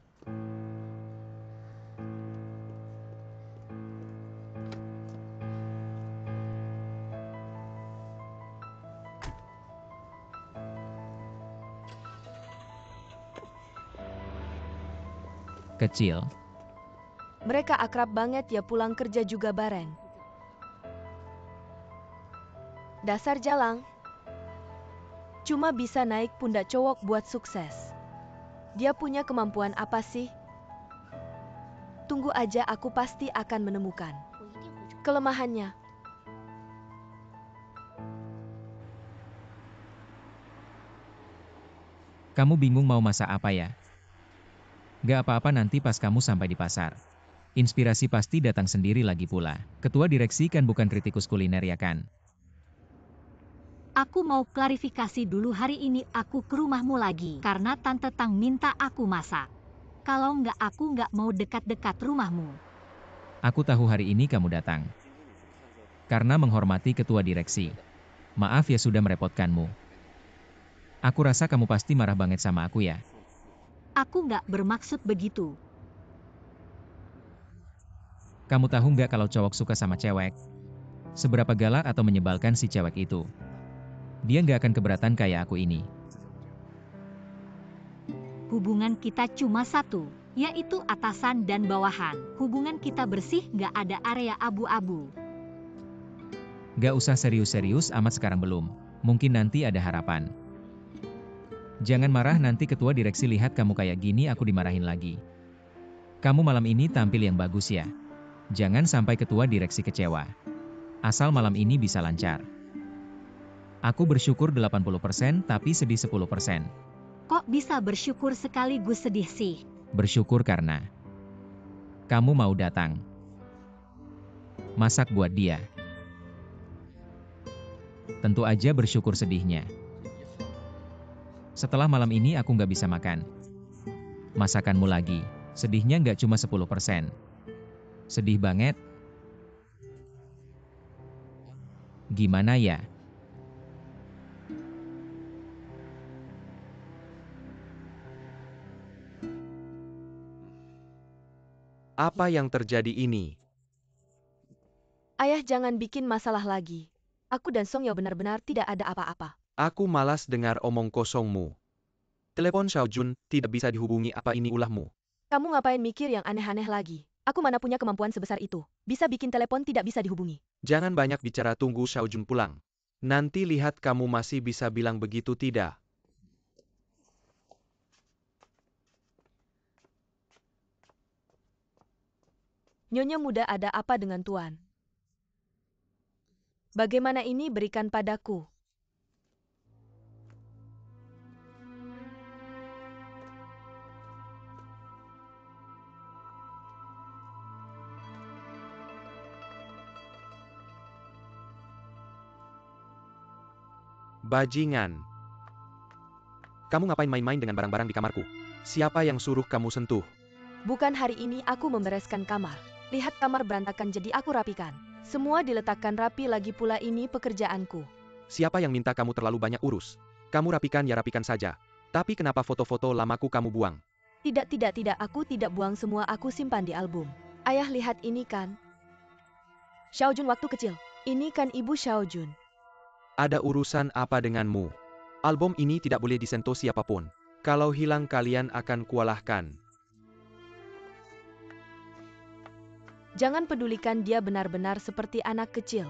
kecil. Mereka akrab banget ya, pulang kerja juga bareng. Dasar jalang. Cuma bisa naik pundak cowok buat sukses. Dia punya kemampuan apa sih? Tunggu aja, aku pasti akan menemukan kelemahannya. Kamu bingung mau masak apa ya? Gak apa-apa, nanti pas kamu sampai di pasar. Inspirasi pasti datang sendiri lagi pula. Ketua direksi kan bukan kritikus kuliner ya kan? Aku mau klarifikasi dulu, hari ini aku ke rumahmu lagi karena Tante Tang minta aku masak. Kalau nggak, aku nggak mau dekat-dekat rumahmu. Aku tahu hari ini kamu datang. Karena menghormati ketua direksi. Maaf ya sudah merepotkanmu. Aku rasa kamu pasti marah banget sama aku ya. Aku nggak bermaksud begitu. Kamu tahu nggak kalau cowok suka sama cewek? Seberapa galak atau menyebalkan si cewek itu? Dia nggak akan keberatan kayak aku ini. Hubungan kita cuma satu, yaitu atasan dan bawahan. Hubungan kita bersih, nggak ada area abu-abu. Gak usah serius-serius amat sekarang belum. Mungkin nanti ada harapan. Jangan marah, nanti ketua direksi lihat kamu kayak gini aku dimarahin lagi. Kamu malam ini tampil yang bagus ya. Jangan sampai ketua direksi kecewa. Asal malam ini bisa lancar. Aku bersyukur 80% tapi sedih 10%. Kok bisa bersyukur sekaligus sedih sih? Bersyukur karena kamu mau datang. Masak buat dia. Tentu aja bersyukur sedihnya. Setelah malam ini aku nggak bisa makan. Masakanmu lagi. Sedihnya nggak cuma 10%. Sedih banget. Gimana ya? Apa yang terjadi ini? Ayah, jangan bikin masalah lagi. Aku dan Song Yao benar-benar tidak ada apa-apa. Aku malas dengar omong kosongmu. Telepon Xiao Jun tidak bisa dihubungi, apa ini ulahmu? Kamu ngapain mikir yang aneh-aneh lagi? Aku mana punya kemampuan sebesar itu. Bisa bikin telepon tidak bisa dihubungi. Jangan banyak bicara, tunggu Xiao Jun pulang. Nanti lihat kamu masih bisa bilang begitu tidak. Nyonya muda, ada apa dengan Tuan? Bagaimana ini, berikan padaku. Bajingan. Kamu ngapain main-main dengan barang-barang di kamarku? Siapa yang suruh kamu sentuh? Bukan hari ini aku membereskan kamar. Lihat kamar berantakan jadi aku rapikan. Semua diletakkan rapi, lagi pula ini pekerjaanku. Siapa yang minta kamu terlalu banyak urus? Kamu rapikan ya rapikan saja. Tapi kenapa foto-foto lamaku kamu buang? Tidak, aku tidak buang semua, aku simpan di album. Ayah, lihat ini kan. Xiaojun waktu kecil. Ini kan Ibu Xiaojun. Ada urusan apa denganmu? Album ini tidak boleh disentuh siapapun. Kalau hilang kalian akan kualahkan. Jangan pedulikan, dia benar-benar seperti anak kecil.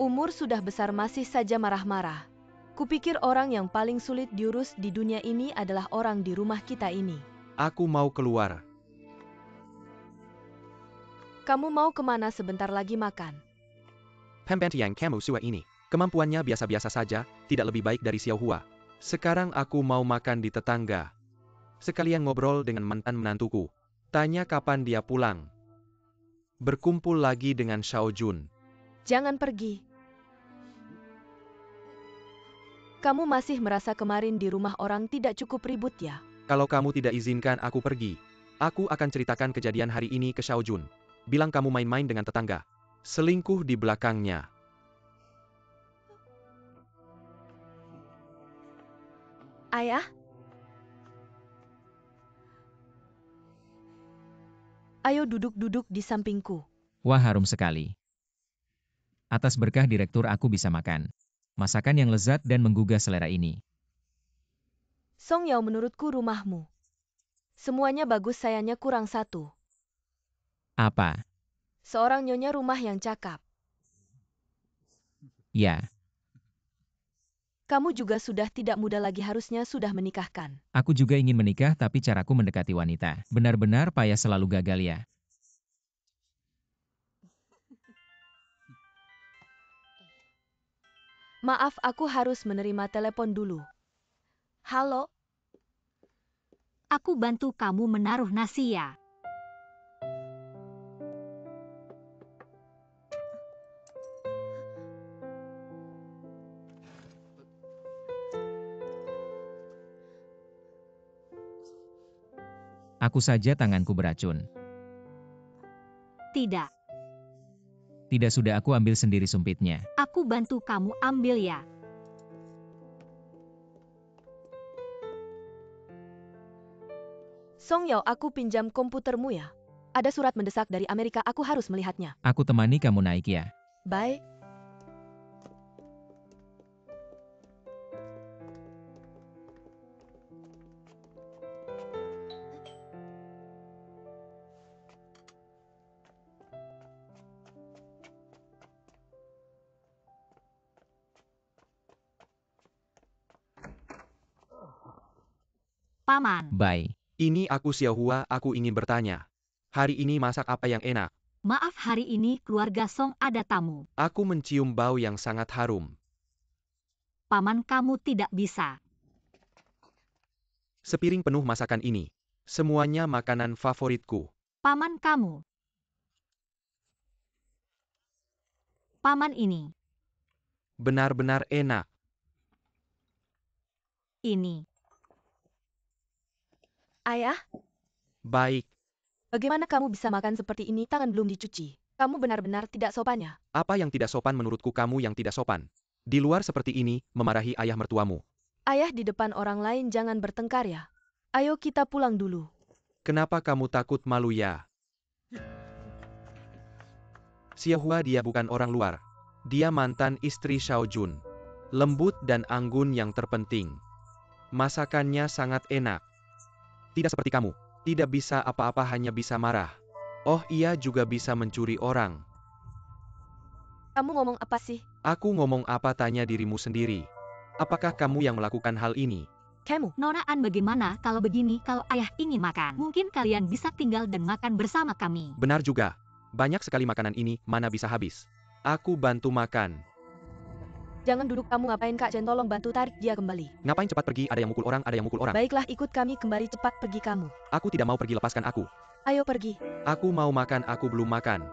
Umur sudah besar masih saja marah-marah. Kupikir orang yang paling sulit diurus di dunia ini adalah orang di rumah kita ini. Aku mau keluar. Kamu mau kemana? Sebentar lagi makan. Pembantu yang kamu suka ini, kemampuannya biasa-biasa saja, tidak lebih baik dari Xiao Hua. Sekarang aku mau makan di tetangga. Sekalian ngobrol dengan mantan menantuku. Tanya kapan dia pulang. Berkumpul lagi dengan Xiaojun. Jangan pergi. Kamu masih merasa kemarin di rumah orang tidak cukup ribut ya? Kalau kamu tidak izinkan aku pergi, aku akan ceritakan kejadian hari ini ke Xiaojun. Bilang kamu main-main dengan tetangga. Selingkuh di belakangnya. Ayah? Ayo duduk-duduk di sampingku. Wah, harum sekali. Atas berkah direktur aku bisa makan. Masakan yang lezat dan menggugah selera ini. Song Yao, menurutku rumahmu. Semuanya bagus, sayangnya kurang satu. Apa? Seorang nyonya rumah yang cakap. Ya, Kamu juga sudah tidak muda lagi, harusnya sudah menikahkan. aku juga ingin menikah tapi caraku mendekati wanita. Benar-benar payah, selalu gagal ya. Maaf, aku harus menerima telepon dulu. Halo? Aku bantu kamu menaruh nasi ya. Aku saja tanganku beracun. Tidak, Tidak, sudah aku ambil sendiri sumpitnya. aku bantu kamu ambil ya. Song Yao, aku pinjam komputermu ya. Ada surat mendesak dari Amerika, aku harus melihatnya. Aku temani kamu naik ya. Bye. Paman, Bye. Ini aku Xiao Hua, aku ingin bertanya. Hari ini masak apa yang enak? maaf hari ini keluarga Song ada tamu. Aku mencium bau yang sangat harum. Paman, kamu tidak bisa. Sepiring penuh masakan ini. Semuanya makanan favoritku. Paman kamu. Paman ini. Benar-benar enak. Ini. Ayah, Baik. bagaimana kamu bisa makan seperti ini, tangan belum dicuci? Kamu benar-benar tidak sopan ya? Apa yang tidak sopan menurutku kamu yang tidak sopan? Di luar seperti ini, memarahi ayah mertuamu. Ayah, di depan orang lain jangan bertengkar ya. Ayo kita pulang dulu. Kenapa kamu takut malu ya? Xiao Hua dia bukan orang luar. Dia mantan istri Xiaojun. Lembut dan anggun yang terpenting. Masakannya sangat enak. Tidak seperti kamu. Tidak bisa apa-apa, hanya bisa marah. Oh, ia juga bisa mencuri orang. Kamu ngomong apa sih? Aku ngomong apa, tanya dirimu sendiri. Apakah kamu yang melakukan hal ini? Kamu. Nonaan, bagaimana kalau begini, kalau ayah ingin makan, mungkin kalian bisa tinggal dan makan bersama kami. Benar juga. Banyak sekali makanan ini, mana bisa habis. Aku bantu makan. Jangan duduk, kamu ngapain Kak Chen, tolong bantu tarik dia kembali. Ngapain cepat pergi, ada yang mukul orang, ada yang mukul orang. Baiklah, ikut kami kembali, cepat pergi kamu. Aku tidak mau pergi, lepaskan aku. Ayo pergi. Aku mau makan, aku belum makan.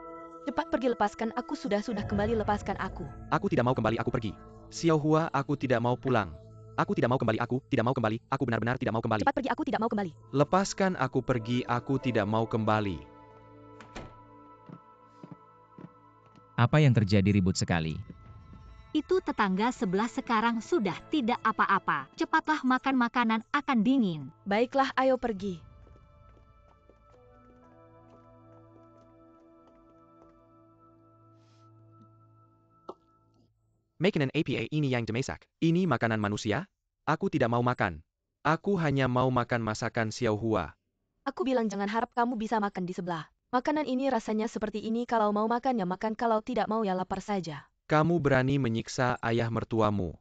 Cepat pergi, lepaskan aku, sudah kembali, lepaskan aku. Aku tidak mau kembali, aku pergi. Xiao Hua, aku tidak mau pulang. Aku tidak mau kembali, aku tidak mau kembali, aku benar-benar tidak mau kembali. Cepat pergi, aku tidak mau kembali. Lepaskan aku pergi, aku tidak mau kembali. Apa yang terjadi, ribut sekali? Itu tetangga sebelah sekarang sudah tidak apa-apa. Cepatlah makan, makanan akan dingin. Baiklah, ayo pergi. Makan apa ini yang dimasak? Ini makanan manusia? Aku tidak mau makan. Aku hanya mau makan masakan Xiao Hua. Aku bilang jangan harap kamu bisa makan di sebelah. Makanan ini rasanya seperti ini, kalau mau makan ya makan, kalau tidak mau ya lapar saja. Kamu berani menyiksa ayah mertuamu.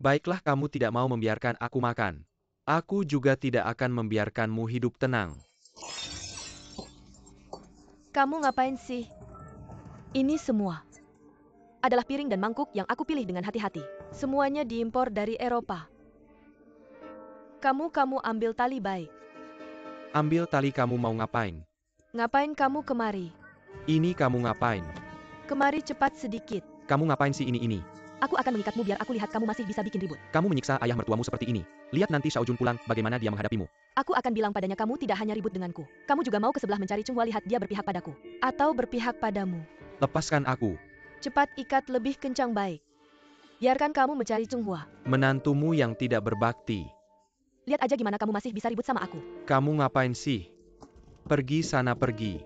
Baiklah, kamu tidak mau membiarkan aku makan. Aku juga tidak akan membiarkanmu hidup tenang. Kamu ngapain sih? Ini semua adalah piring dan mangkuk yang aku pilih dengan hati-hati. Semuanya diimpor dari Eropa. Kamu ambil tali, baik. Ambil tali, kamu mau ngapain? Ngapain kamu kemari? Ini kamu ngapain? Kemari cepat sedikit. Kamu ngapain sih ini? Aku akan mengikatmu biar aku lihat kamu masih bisa bikin ribut. Kamu menyiksa ayah mertuamu seperti ini. Lihat nanti Xiao Jun pulang, bagaimana dia menghadapimu. Aku akan bilang padanya kamu tidak hanya ribut denganku. Kamu juga mau ke sebelah mencari Chunghua, lihat dia berpihak padaku. Atau berpihak padamu. Lepaskan aku. Cepat ikat lebih kencang, baik. Biarkan kamu mencari Chunghua. Menantumu yang tidak berbakti. Lihat aja gimana kamu masih bisa ribut sama aku. Kamu ngapain sih? Pergi sana, pergi.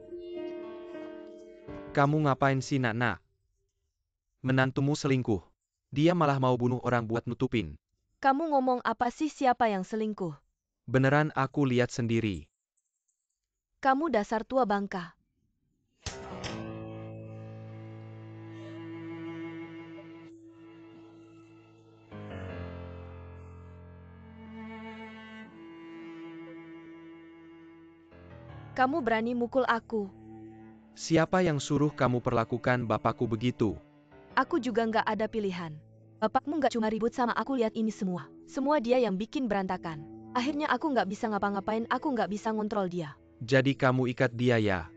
Kamu ngapain sih, nak? Menantumu selingkuh. Dia malah mau bunuh orang buat nutupin. Kamu ngomong apa sih, siapa yang selingkuh? Beneran, aku lihat sendiri. Kamu dasar tua bangka. Kamu berani mukul aku. Siapa yang suruh kamu perlakukan bapakku begitu? Aku juga nggak ada pilihan. Bapakmu nggak cuma ribut sama aku, lihat ini semua. Semua dia yang bikin berantakan. Akhirnya aku nggak bisa ngapa-ngapain, aku nggak bisa ngontrol dia. Jadi kamu ikat dia ya?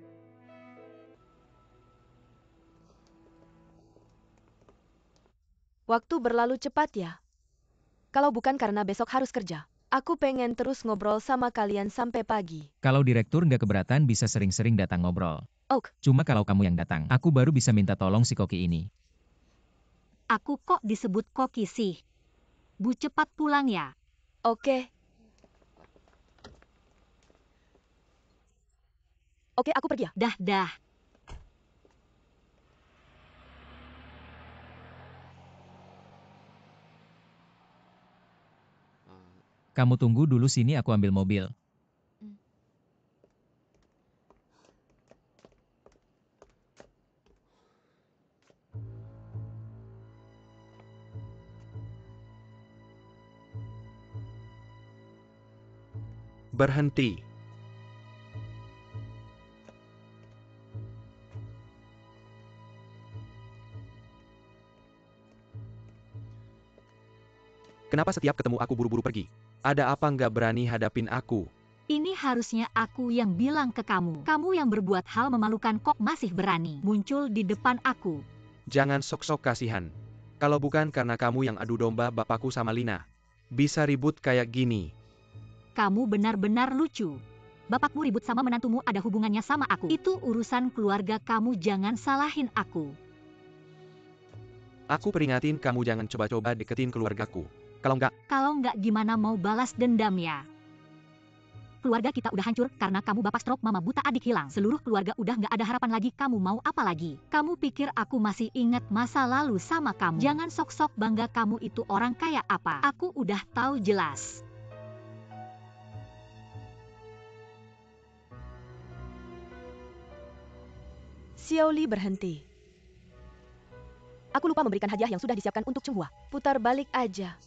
Waktu berlalu cepat ya. Kalau bukan karena besok harus kerja. Aku pengen terus ngobrol sama kalian sampai pagi. Kalau direktur nggak keberatan bisa sering-sering datang ngobrol. Ok. Cuma kalau kamu yang datang, aku baru bisa minta tolong si koki ini. Aku kok disebut koki sih? Bu, cepat pulang ya. Oke. Oke, aku pergi ya. Dah. Kamu tunggu dulu sini, aku ambil mobil. Berhenti. Kenapa setiap ketemu aku buru-buru pergi? Ada apa nggak berani hadapin aku? Ini harusnya aku yang bilang ke kamu. Kamu yang berbuat hal memalukan kok masih berani muncul di depan aku. Jangan sok-sok kasihan. Kalau bukan karena kamu yang adu domba bapakku sama Lina, bisa ribut kayak gini. Kamu benar-benar lucu. Bapakmu ribut sama menantumu ada hubungannya sama aku. Itu urusan keluarga kamu, jangan salahin aku. Aku peringatin kamu jangan coba-coba deketin keluargaku. Kalau nggak, Gimana mau balas dendam ya? Keluarga kita udah hancur karena kamu bapak stroke, mama buta, adik hilang. Seluruh keluarga udah nggak ada harapan lagi. Kamu mau apa lagi? Kamu pikir aku masih ingat masa lalu sama kamu? Jangan sok-sok bangga, kamu itu orang kayak apa? Aku udah tahu jelas. Xiao Li berhenti. Aku lupa memberikan hadiah yang sudah disiapkan untuk Chunghua. Putar balik aja.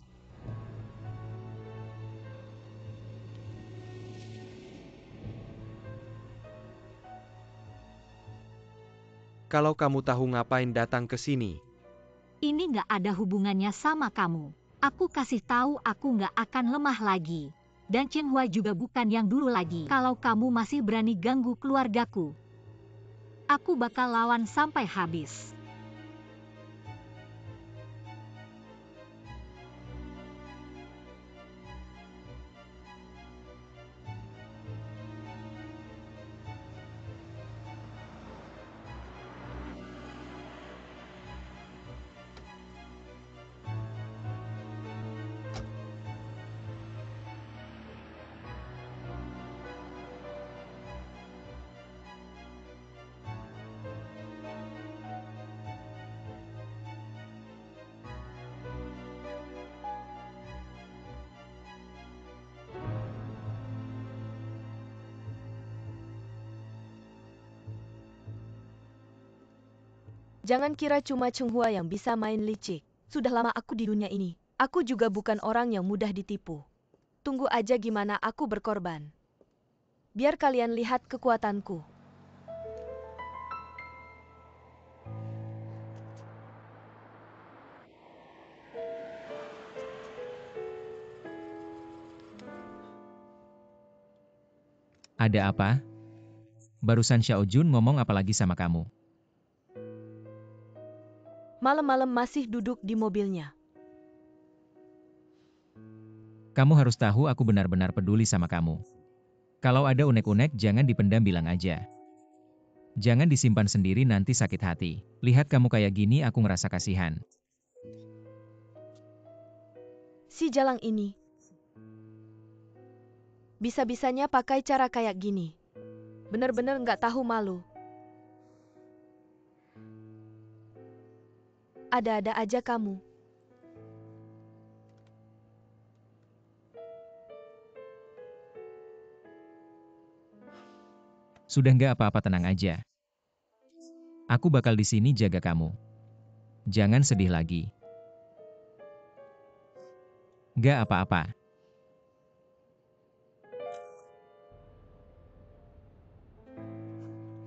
Kalau kamu tahu ngapain datang ke sini. Ini nggak ada hubungannya sama kamu. Aku kasih tahu aku nggak akan lemah lagi. Dan Cheng Hua juga bukan yang dulu lagi. Kalau kamu masih berani ganggu keluargaku, aku bakal lawan sampai habis. Jangan kira cuma Cheng Hua yang bisa main licik. Sudah lama aku di dunia ini. Aku juga bukan orang yang mudah ditipu. Tunggu aja gimana aku berkorban. Biar kalian lihat kekuatanku. Ada apa? Barusan Xiao Jun ngomong apa lagi sama kamu? Malam-malam masih duduk di mobilnya. Kamu harus tahu aku benar-benar peduli sama kamu. Kalau ada unek-unek jangan dipendam, bilang aja. Jangan disimpan sendiri, nanti sakit hati. Lihat kamu kayak gini aku ngerasa kasihan. Si Jalang ini. Bisa-bisanya pakai cara kayak gini. Bener-bener nggak tahu malu. Ada-ada aja kamu. Sudah nggak apa-apa, tenang aja. Aku bakal di sini jaga kamu. Jangan sedih lagi. Nggak apa-apa.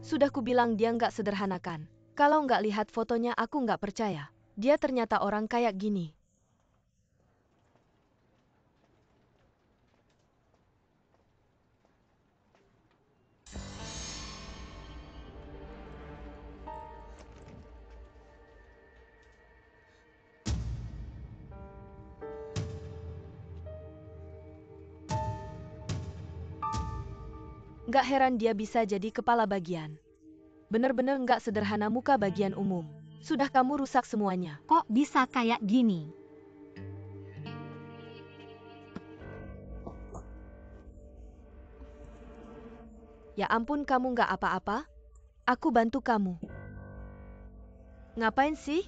Sudah kubilang dia nggak sederhanakan. Kalau nggak lihat fotonya aku nggak percaya. Dia ternyata orang kayak gini. Nggak heran dia bisa jadi kepala bagian. Bener-bener nggak sederhana muka bagian umum. Sudah kamu rusak semuanya. Kok bisa kayak gini? Ya ampun, kamu nggak apa-apa? Aku bantu kamu. Ngapain sih?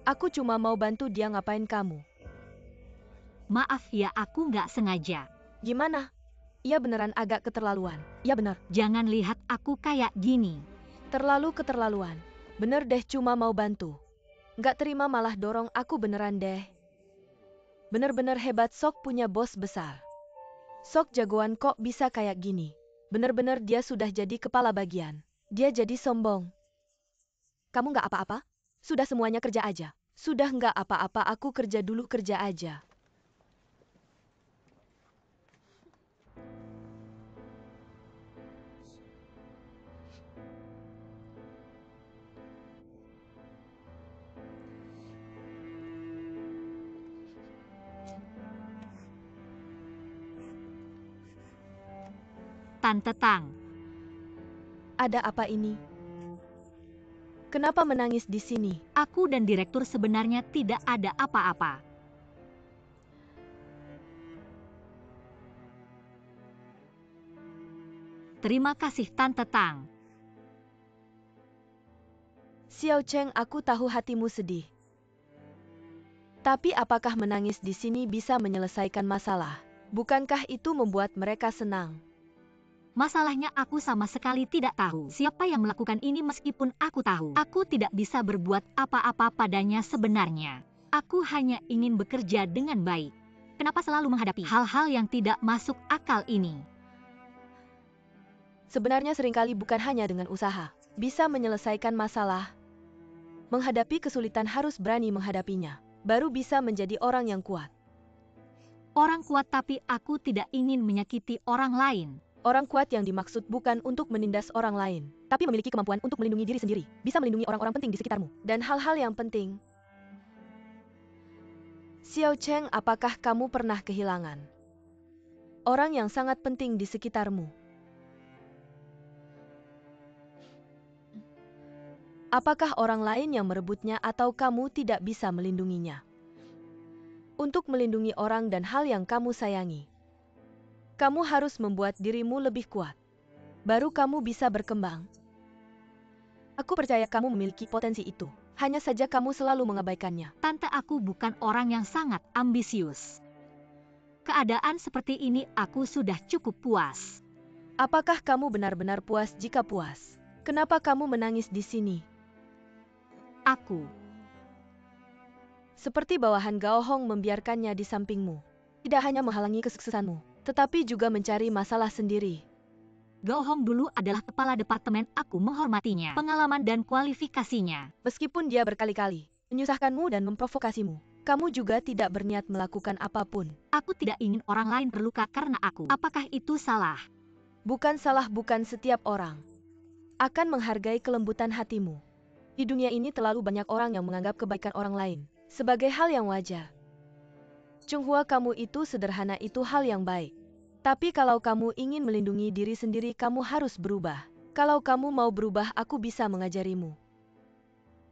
Aku cuma mau bantu dia, ngapain kamu? Maaf ya, aku nggak sengaja. Gimana? Iya beneran agak keterlaluan. Ya bener. Jangan lihat aku kayak gini. Terlalu keterlaluan. Bener deh, cuma mau bantu. Nggak terima malah dorong aku, beneran deh. Bener-bener hebat, Sok punya bos besar. Sok jagoan kok bisa kayak gini. Bener-bener dia sudah jadi kepala bagian. Dia jadi sombong. Kamu nggak apa-apa? Sudah semuanya kerja aja. Sudah nggak apa-apa, aku kerja dulu, kerja aja. Tante Tang, Ada apa ini? Kenapa menangis di sini? aku dan direktur sebenarnya tidak ada apa-apa. Terima kasih Tante Tang. Xiao Cheng, aku tahu hatimu sedih. Tapi apakah menangis di sini bisa menyelesaikan masalah? Bukankah itu membuat mereka senang? Masalahnya aku sama sekali tidak tahu siapa yang melakukan ini, meskipun aku tahu. Aku tidak bisa berbuat apa-apa padanya sebenarnya. Aku hanya ingin bekerja dengan baik. Kenapa selalu menghadapi hal-hal yang tidak masuk akal ini? Sebenarnya seringkali bukan hanya dengan usaha. bisa menyelesaikan masalah. Menghadapi kesulitan harus berani menghadapinya, baru bisa menjadi orang yang kuat. Orang kuat tapi aku tidak ingin menyakiti orang lain. Orang kuat yang dimaksud bukan untuk menindas orang lain, tapi memiliki kemampuan untuk melindungi diri sendiri, bisa melindungi orang-orang penting di sekitarmu, dan hal-hal yang penting. Xiao Cheng, apakah kamu pernah kehilangan orang yang sangat penting di sekitarmu? Apakah orang lain yang merebutnya atau kamu tidak bisa melindunginya? Untuk melindungi orang dan hal yang kamu sayangi, kamu harus membuat dirimu lebih kuat. Baru kamu bisa berkembang. Aku percaya kamu memiliki potensi itu. Hanya saja kamu selalu mengabaikannya. Tante, aku bukan orang yang sangat ambisius. Keadaan seperti ini aku sudah cukup puas. Apakah kamu benar-benar puas? Jika puas, kenapa kamu menangis di sini? Aku Seperti bawahan Gao Hong membiarkannya di sampingmu. Tidak hanya menghalangi kesuksesanmu, tetapi juga mencari masalah sendiri. Gao Hong dulu adalah kepala departemen, aku menghormatinya, pengalaman dan kualifikasinya. Meskipun dia berkali-kali menyusahkanmu dan memprovokasimu, kamu juga tidak berniat melakukan apapun. Aku tidak ingin orang lain terluka karena aku. Apakah itu salah? Bukan salah, bukan setiap orang akan menghargai kelembutan hatimu. Di dunia ini terlalu banyak orang yang menganggap kebaikan orang lain sebagai hal yang wajar. Chunghua, kamu itu sederhana, itu hal yang baik. Tapi kalau kamu ingin melindungi diri sendiri, kamu harus berubah. Kalau kamu mau berubah, aku bisa mengajarimu.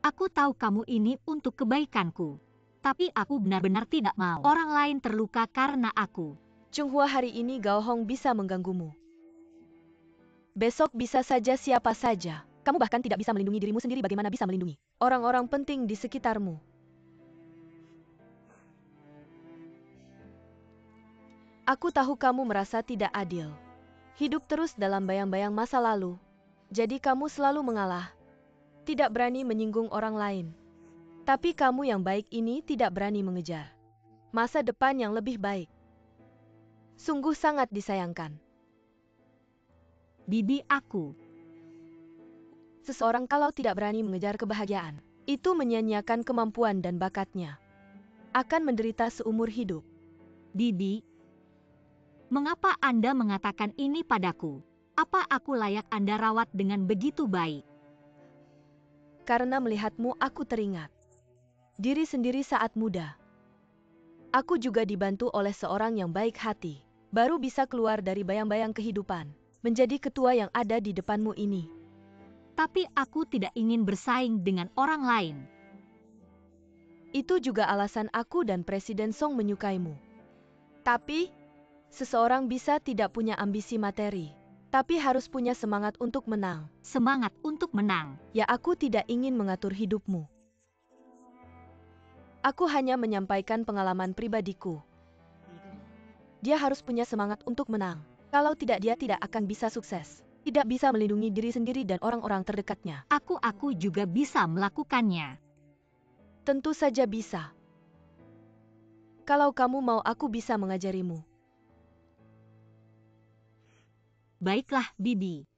Aku tahu kamu ini untuk kebaikanku. Tapi aku benar-benar tidak mau orang lain terluka karena aku. Chunghua, hari ini Gao Hong bisa mengganggumu. Besok bisa saja siapa saja. Kamu bahkan tidak bisa melindungi dirimu sendiri, bagaimana bisa melindungi orang-orang penting di sekitarmu? Aku tahu kamu merasa tidak adil. Hidup terus dalam bayang-bayang masa lalu. Jadi kamu selalu mengalah. Tidak berani menyinggung orang lain. Tapi kamu yang baik ini tidak berani mengejar masa depan yang lebih baik. Sungguh sangat disayangkan. Bibi, aku Seseorang kalau tidak berani mengejar kebahagiaan, itu menyia-nyiakan kemampuan dan bakatnya. Akan menderita seumur hidup. Bibi, mengapa Anda mengatakan ini padaku? Apa aku layak Anda rawat dengan begitu baik? Karena melihatmu aku teringat diri sendiri saat muda. Aku juga dibantu oleh seorang yang baik hati, baru bisa keluar dari bayang-bayang kehidupan, menjadi ketua yang ada di depanmu ini. Tapi aku tidak ingin bersaing dengan orang lain. Itu juga alasan aku dan Presiden Song menyukaimu. Tapi, seseorang bisa tidak punya ambisi materi, tapi harus punya semangat untuk menang. Semangat untuk menang. Ya, aku tidak ingin mengatur hidupmu. Aku hanya menyampaikan pengalaman pribadiku. Dia harus punya semangat untuk menang. Kalau tidak, dia tidak akan bisa sukses. Tidak bisa melindungi diri sendiri dan orang-orang terdekatnya. Aku juga bisa melakukannya. Tentu saja bisa. Kalau kamu mau, aku bisa mengajarimu. Baiklah, Bibi.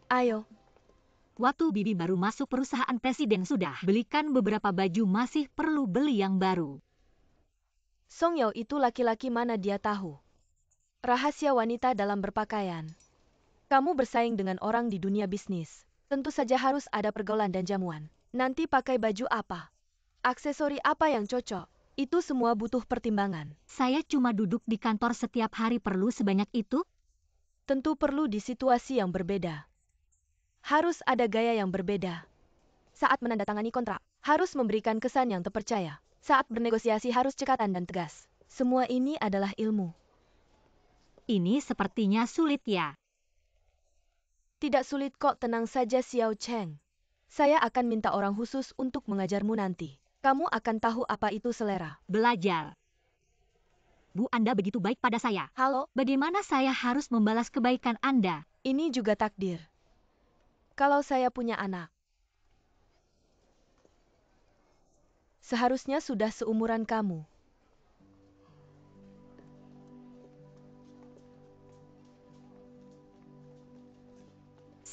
Ayo. Waktu Bibi baru masuk perusahaan presiden sudah belikan beberapa baju, masih perlu beli yang baru. Song Yao itu laki-laki mana dia tahu. Rahasia wanita dalam berpakaian. Kamu bersaing dengan orang di dunia bisnis. Tentu saja harus ada pergaulan dan jamuan. Nanti pakai baju apa? Aksesori apa yang cocok? Itu semua butuh pertimbangan. Saya cuma duduk di kantor setiap hari, perlu sebanyak itu? Tentu perlu di situasi yang berbeda. Harus ada gaya yang berbeda. Saat menandatangani kontrak, harus memberikan kesan yang terpercaya. Saat bernegosiasi harus cekatan dan tegas. Semua ini adalah ilmu. Ini sepertinya sulit ya. Tidak sulit kok, tenang saja Xiao Cheng. Saya akan minta orang khusus untuk mengajarmu nanti. Kamu akan tahu apa itu selera. Belajar. Bu, Anda begitu baik pada saya. Halo, Bagaimana saya harus membalas kebaikan Anda? ini juga takdir. Kalau saya punya anak, seharusnya sudah seumuran kamu.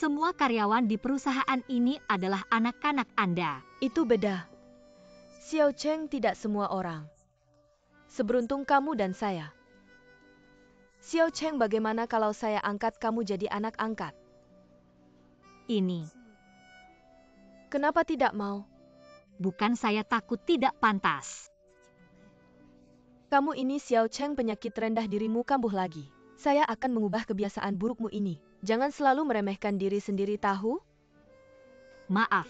Semua karyawan di perusahaan ini adalah anak-anak Anda. Itu beda. Xiao Cheng tidak semua orang. Seberuntung kamu dan saya. Xiao Cheng, bagaimana kalau saya angkat kamu jadi anak angkat? Ini. Kenapa tidak mau? Bukan saya takut tidak pantas. Kamu ini Xiao Cheng, penyakit rendah dirimu kambuh lagi. Saya akan mengubah kebiasaan burukmu ini. Jangan selalu meremehkan diri sendiri, tahu? Maaf.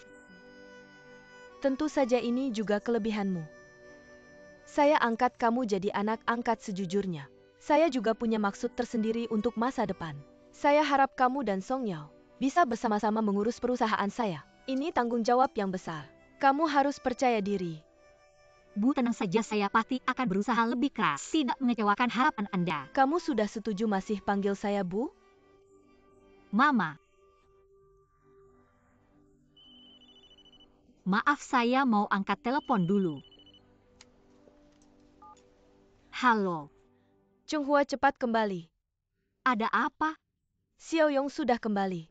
Tentu saja ini juga kelebihanmu. Saya angkat kamu jadi anak angkat sejujurnya. Saya juga punya maksud tersendiri untuk masa depan. Saya harap kamu dan Song Yao bisa bersama-sama mengurus perusahaan saya. Ini tanggung jawab yang besar. Kamu harus percaya diri. Bu, tenang saja, saya pasti akan berusaha lebih keras. Tidak mengecewakan harapan Anda. Kamu sudah setuju masih panggil saya Bu? Mama. Maaf, saya mau angkat telepon dulu. Halo. Chung Hua, cepat kembali. Ada apa? Xiao Yong sudah kembali.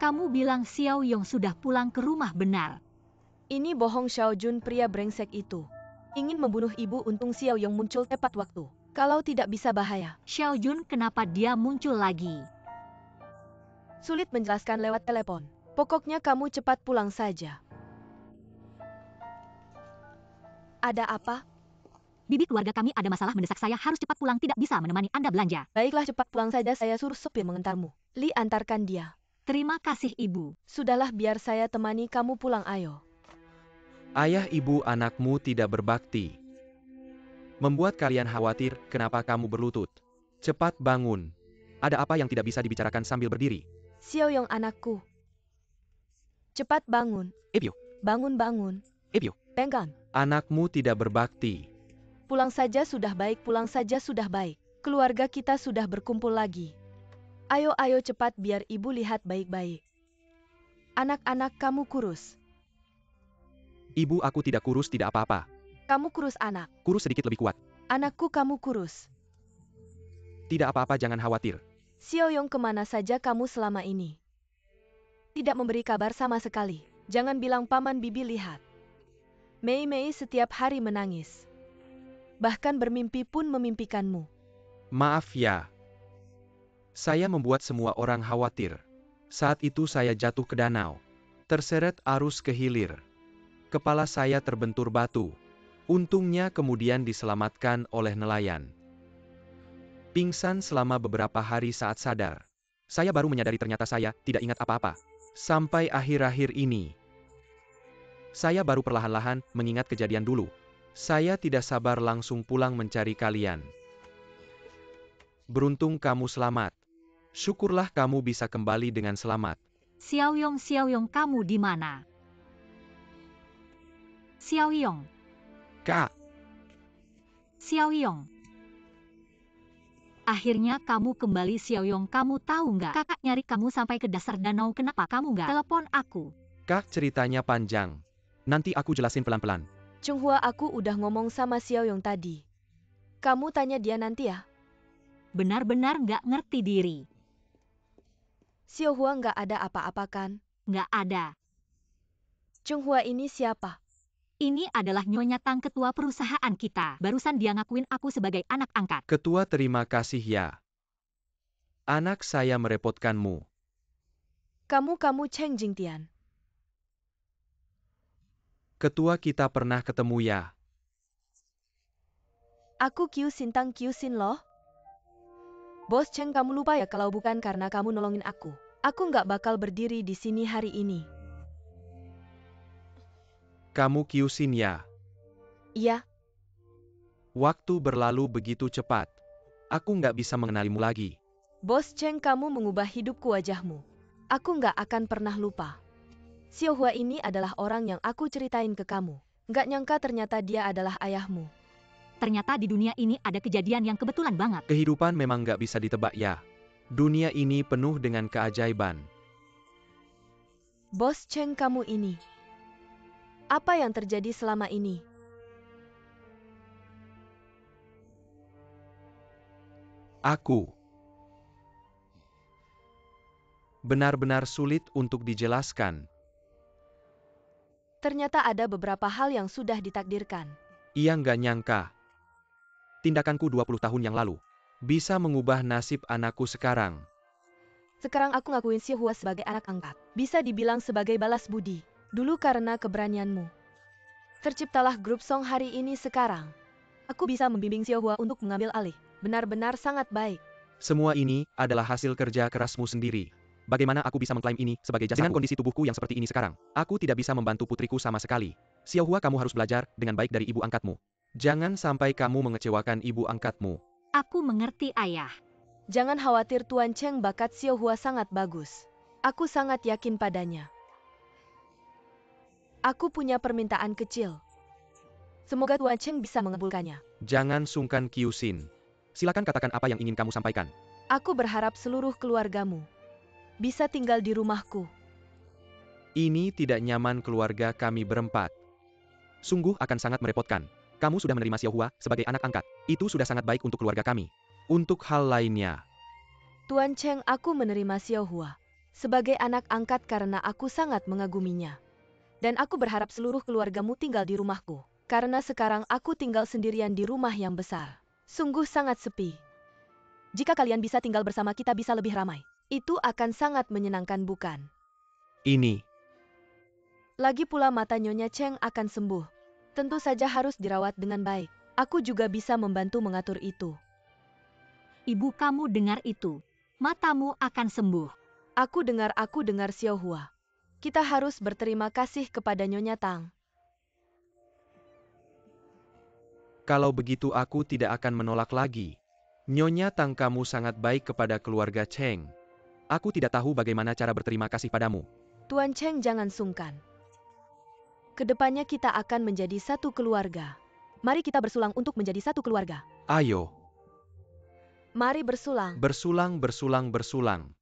Kamu bilang Xiao Yong sudah pulang ke rumah, benar? Ini bohong. Xiao Jun, pria brengsek itu ingin membunuh ibu. Untung Xiao Yong muncul tepat waktu. Kalau tidak bisa bahaya. Xiao Jun, kenapa dia muncul lagi? Sulit menjelaskan lewat telepon. Pokoknya kamu cepat pulang saja. Ada apa? Bibi, keluarga kami ada masalah mendesak, saya harus cepat pulang, tidak bisa menemani Anda belanja. Baiklah, cepat pulang saja, saya suruh sopir mengantarmu. Li, antarkan dia. Terima kasih, Ibu. Sudahlah, biar saya temani kamu pulang, ayo. Ayah ibu anakmu tidak berbakti. Membuat kalian khawatir. Kenapa kamu berlutut? Cepat bangun. Ada apa yang tidak bisa dibicarakan sambil berdiri? Xiao Yong, anakku. Cepat bangun. Ebyo. Bangun. Ebyo. Penggan. Anakmu tidak berbakti. Pulang saja sudah baik, pulang saja sudah baik. Keluarga kita sudah berkumpul lagi. Ayo cepat biar ibu lihat baik-baik. Anak-anak kamu kurus. Ibu, aku tidak kurus, tidak apa-apa. Kamu kurus, anak. Kurus sedikit lebih kuat. Anakku, kamu kurus. Tidak apa-apa, jangan khawatir. Xiao Yong, kemana saja kamu selama ini? Tidak memberi kabar sama sekali. Jangan bilang paman bibi lihat. Mei setiap hari menangis. Bahkan bermimpi pun memimpikanmu. Maaf ya. Saya membuat semua orang khawatir. Saat itu saya jatuh ke danau. Terseret arus ke hilir. Kepala saya terbentur batu. Untungnya kemudian diselamatkan oleh nelayan. Pingsan selama beberapa hari. Saat sadar, saya baru menyadari ternyata saya tidak ingat apa-apa. Sampai akhir-akhir ini, saya baru perlahan-lahan mengingat kejadian dulu. Saya tidak sabar langsung pulang mencari kalian. Beruntung kamu selamat. Syukurlah kamu bisa kembali dengan selamat. Xiao Yong, kamu di mana? Xiao Yong. Kak, Xiao Yong. Akhirnya kamu kembali, Xiao Yong. Kamu tahu nggak? Kakak nyari kamu sampai ke dasar danau. Kenapa kamu nggak telepon aku? Kak, ceritanya panjang. Nanti aku jelasin pelan-pelan. Chung Hua, aku udah ngomong sama Xiao Yong tadi. Kamu tanya dia nanti ya. Benar-benar nggak ngerti diri. Xiao Hua, nggak ada apa-apa kan? Nggak ada. Chung Hua ini siapa? Ini adalah Nyonya Tang, ketua perusahaan kita. Barusan dia ngakuin aku sebagai anak angkat. Ketua, terima kasih ya. Anak saya merepotkanmu. Kamu Cheng Jingtian. Ketua, kita pernah ketemu ya. Aku Qiu Sintang Qiu Sin loh. Bos Cheng, kamu lupa ya kalau bukan karena kamu nolongin aku nggak bakal berdiri di sini hari ini. Kamu Kyusin ya? Iya. Waktu berlalu begitu cepat. Aku nggak bisa mengenalimu lagi. Bos Cheng, kamu mengubah hidupku, wajahmu. Aku nggak akan pernah lupa. Xiao Hua ini adalah orang yang aku ceritain ke kamu. Nggak nyangka ternyata dia adalah ayahmu. Ternyata di dunia ini ada kejadian yang kebetulan banget. Kehidupan memang nggak bisa ditebak ya. Dunia ini penuh dengan keajaiban. Bos Cheng, kamu ini. Apa yang terjadi selama ini? benar-benar sulit untuk dijelaskan. Ternyata ada beberapa hal yang sudah ditakdirkan. Ia nggak nyangka. Tindakanku 20 tahun yang lalu bisa mengubah nasib anakku sekarang. Sekarang aku ngakuin Xiahua sebagai anak angkat. Bisa dibilang sebagai balas budi. Dulu karena keberanianmu. Terciptalah grup Song hari ini sekarang. Aku bisa membimbing Xiahua untuk mengambil alih. Benar-benar sangat baik. Semua ini adalah hasil kerja kerasmu sendiri. Bagaimana aku bisa mengklaim ini sebagai jasaku? Dengan kondisi tubuhku yang seperti ini sekarang, aku tidak bisa membantu putriku sama sekali. Xiahua, kamu harus belajar dengan baik dari ibu angkatmu. Jangan sampai kamu mengecewakan ibu angkatmu. Aku mengerti, Ayah. Jangan khawatir, Tuan Cheng, bakat Xiahua sangat bagus. Aku sangat yakin padanya. Aku punya permintaan kecil. Semoga Tuan Cheng bisa mengabulkannya. Jangan sungkan, Kyusin. Silakan katakan apa yang ingin kamu sampaikan. Aku berharap seluruh keluargamu bisa tinggal di rumahku. Ini tidak nyaman keluarga kami berempat. Sungguh akan sangat merepotkan. Kamu sudah menerima Xiahua sebagai anak angkat. Itu sudah sangat baik untuk keluarga kami. Untuk hal lainnya, Tuan Cheng, aku menerima Xiahua sebagai anak angkat karena aku sangat mengaguminya. Dan aku berharap seluruh keluargamu tinggal di rumahku. Karena sekarang aku tinggal sendirian di rumah yang besar. Sungguh sangat sepi. Jika kalian bisa tinggal bersama, kita bisa lebih ramai. Itu akan sangat menyenangkan, bukan? ini Lagi pula mata Nyonya Cheng akan sembuh. Tentu saja harus dirawat dengan baik. Aku juga bisa membantu mengatur itu. Ibu kamu dengar itu. Matamu akan sembuh. Aku dengar Xiahua. Kita harus berterima kasih kepada Nyonya Tang. kalau begitu aku tidak akan menolak lagi. Nyonya Tang, kamu sangat baik kepada keluarga Cheng. Aku tidak tahu bagaimana cara berterima kasih padamu. Tuan Cheng, jangan sungkan. Kedepannya kita akan menjadi satu keluarga. Mari kita bersulang untuk menjadi satu keluarga. Ayo, Mari bersulang. bersulang.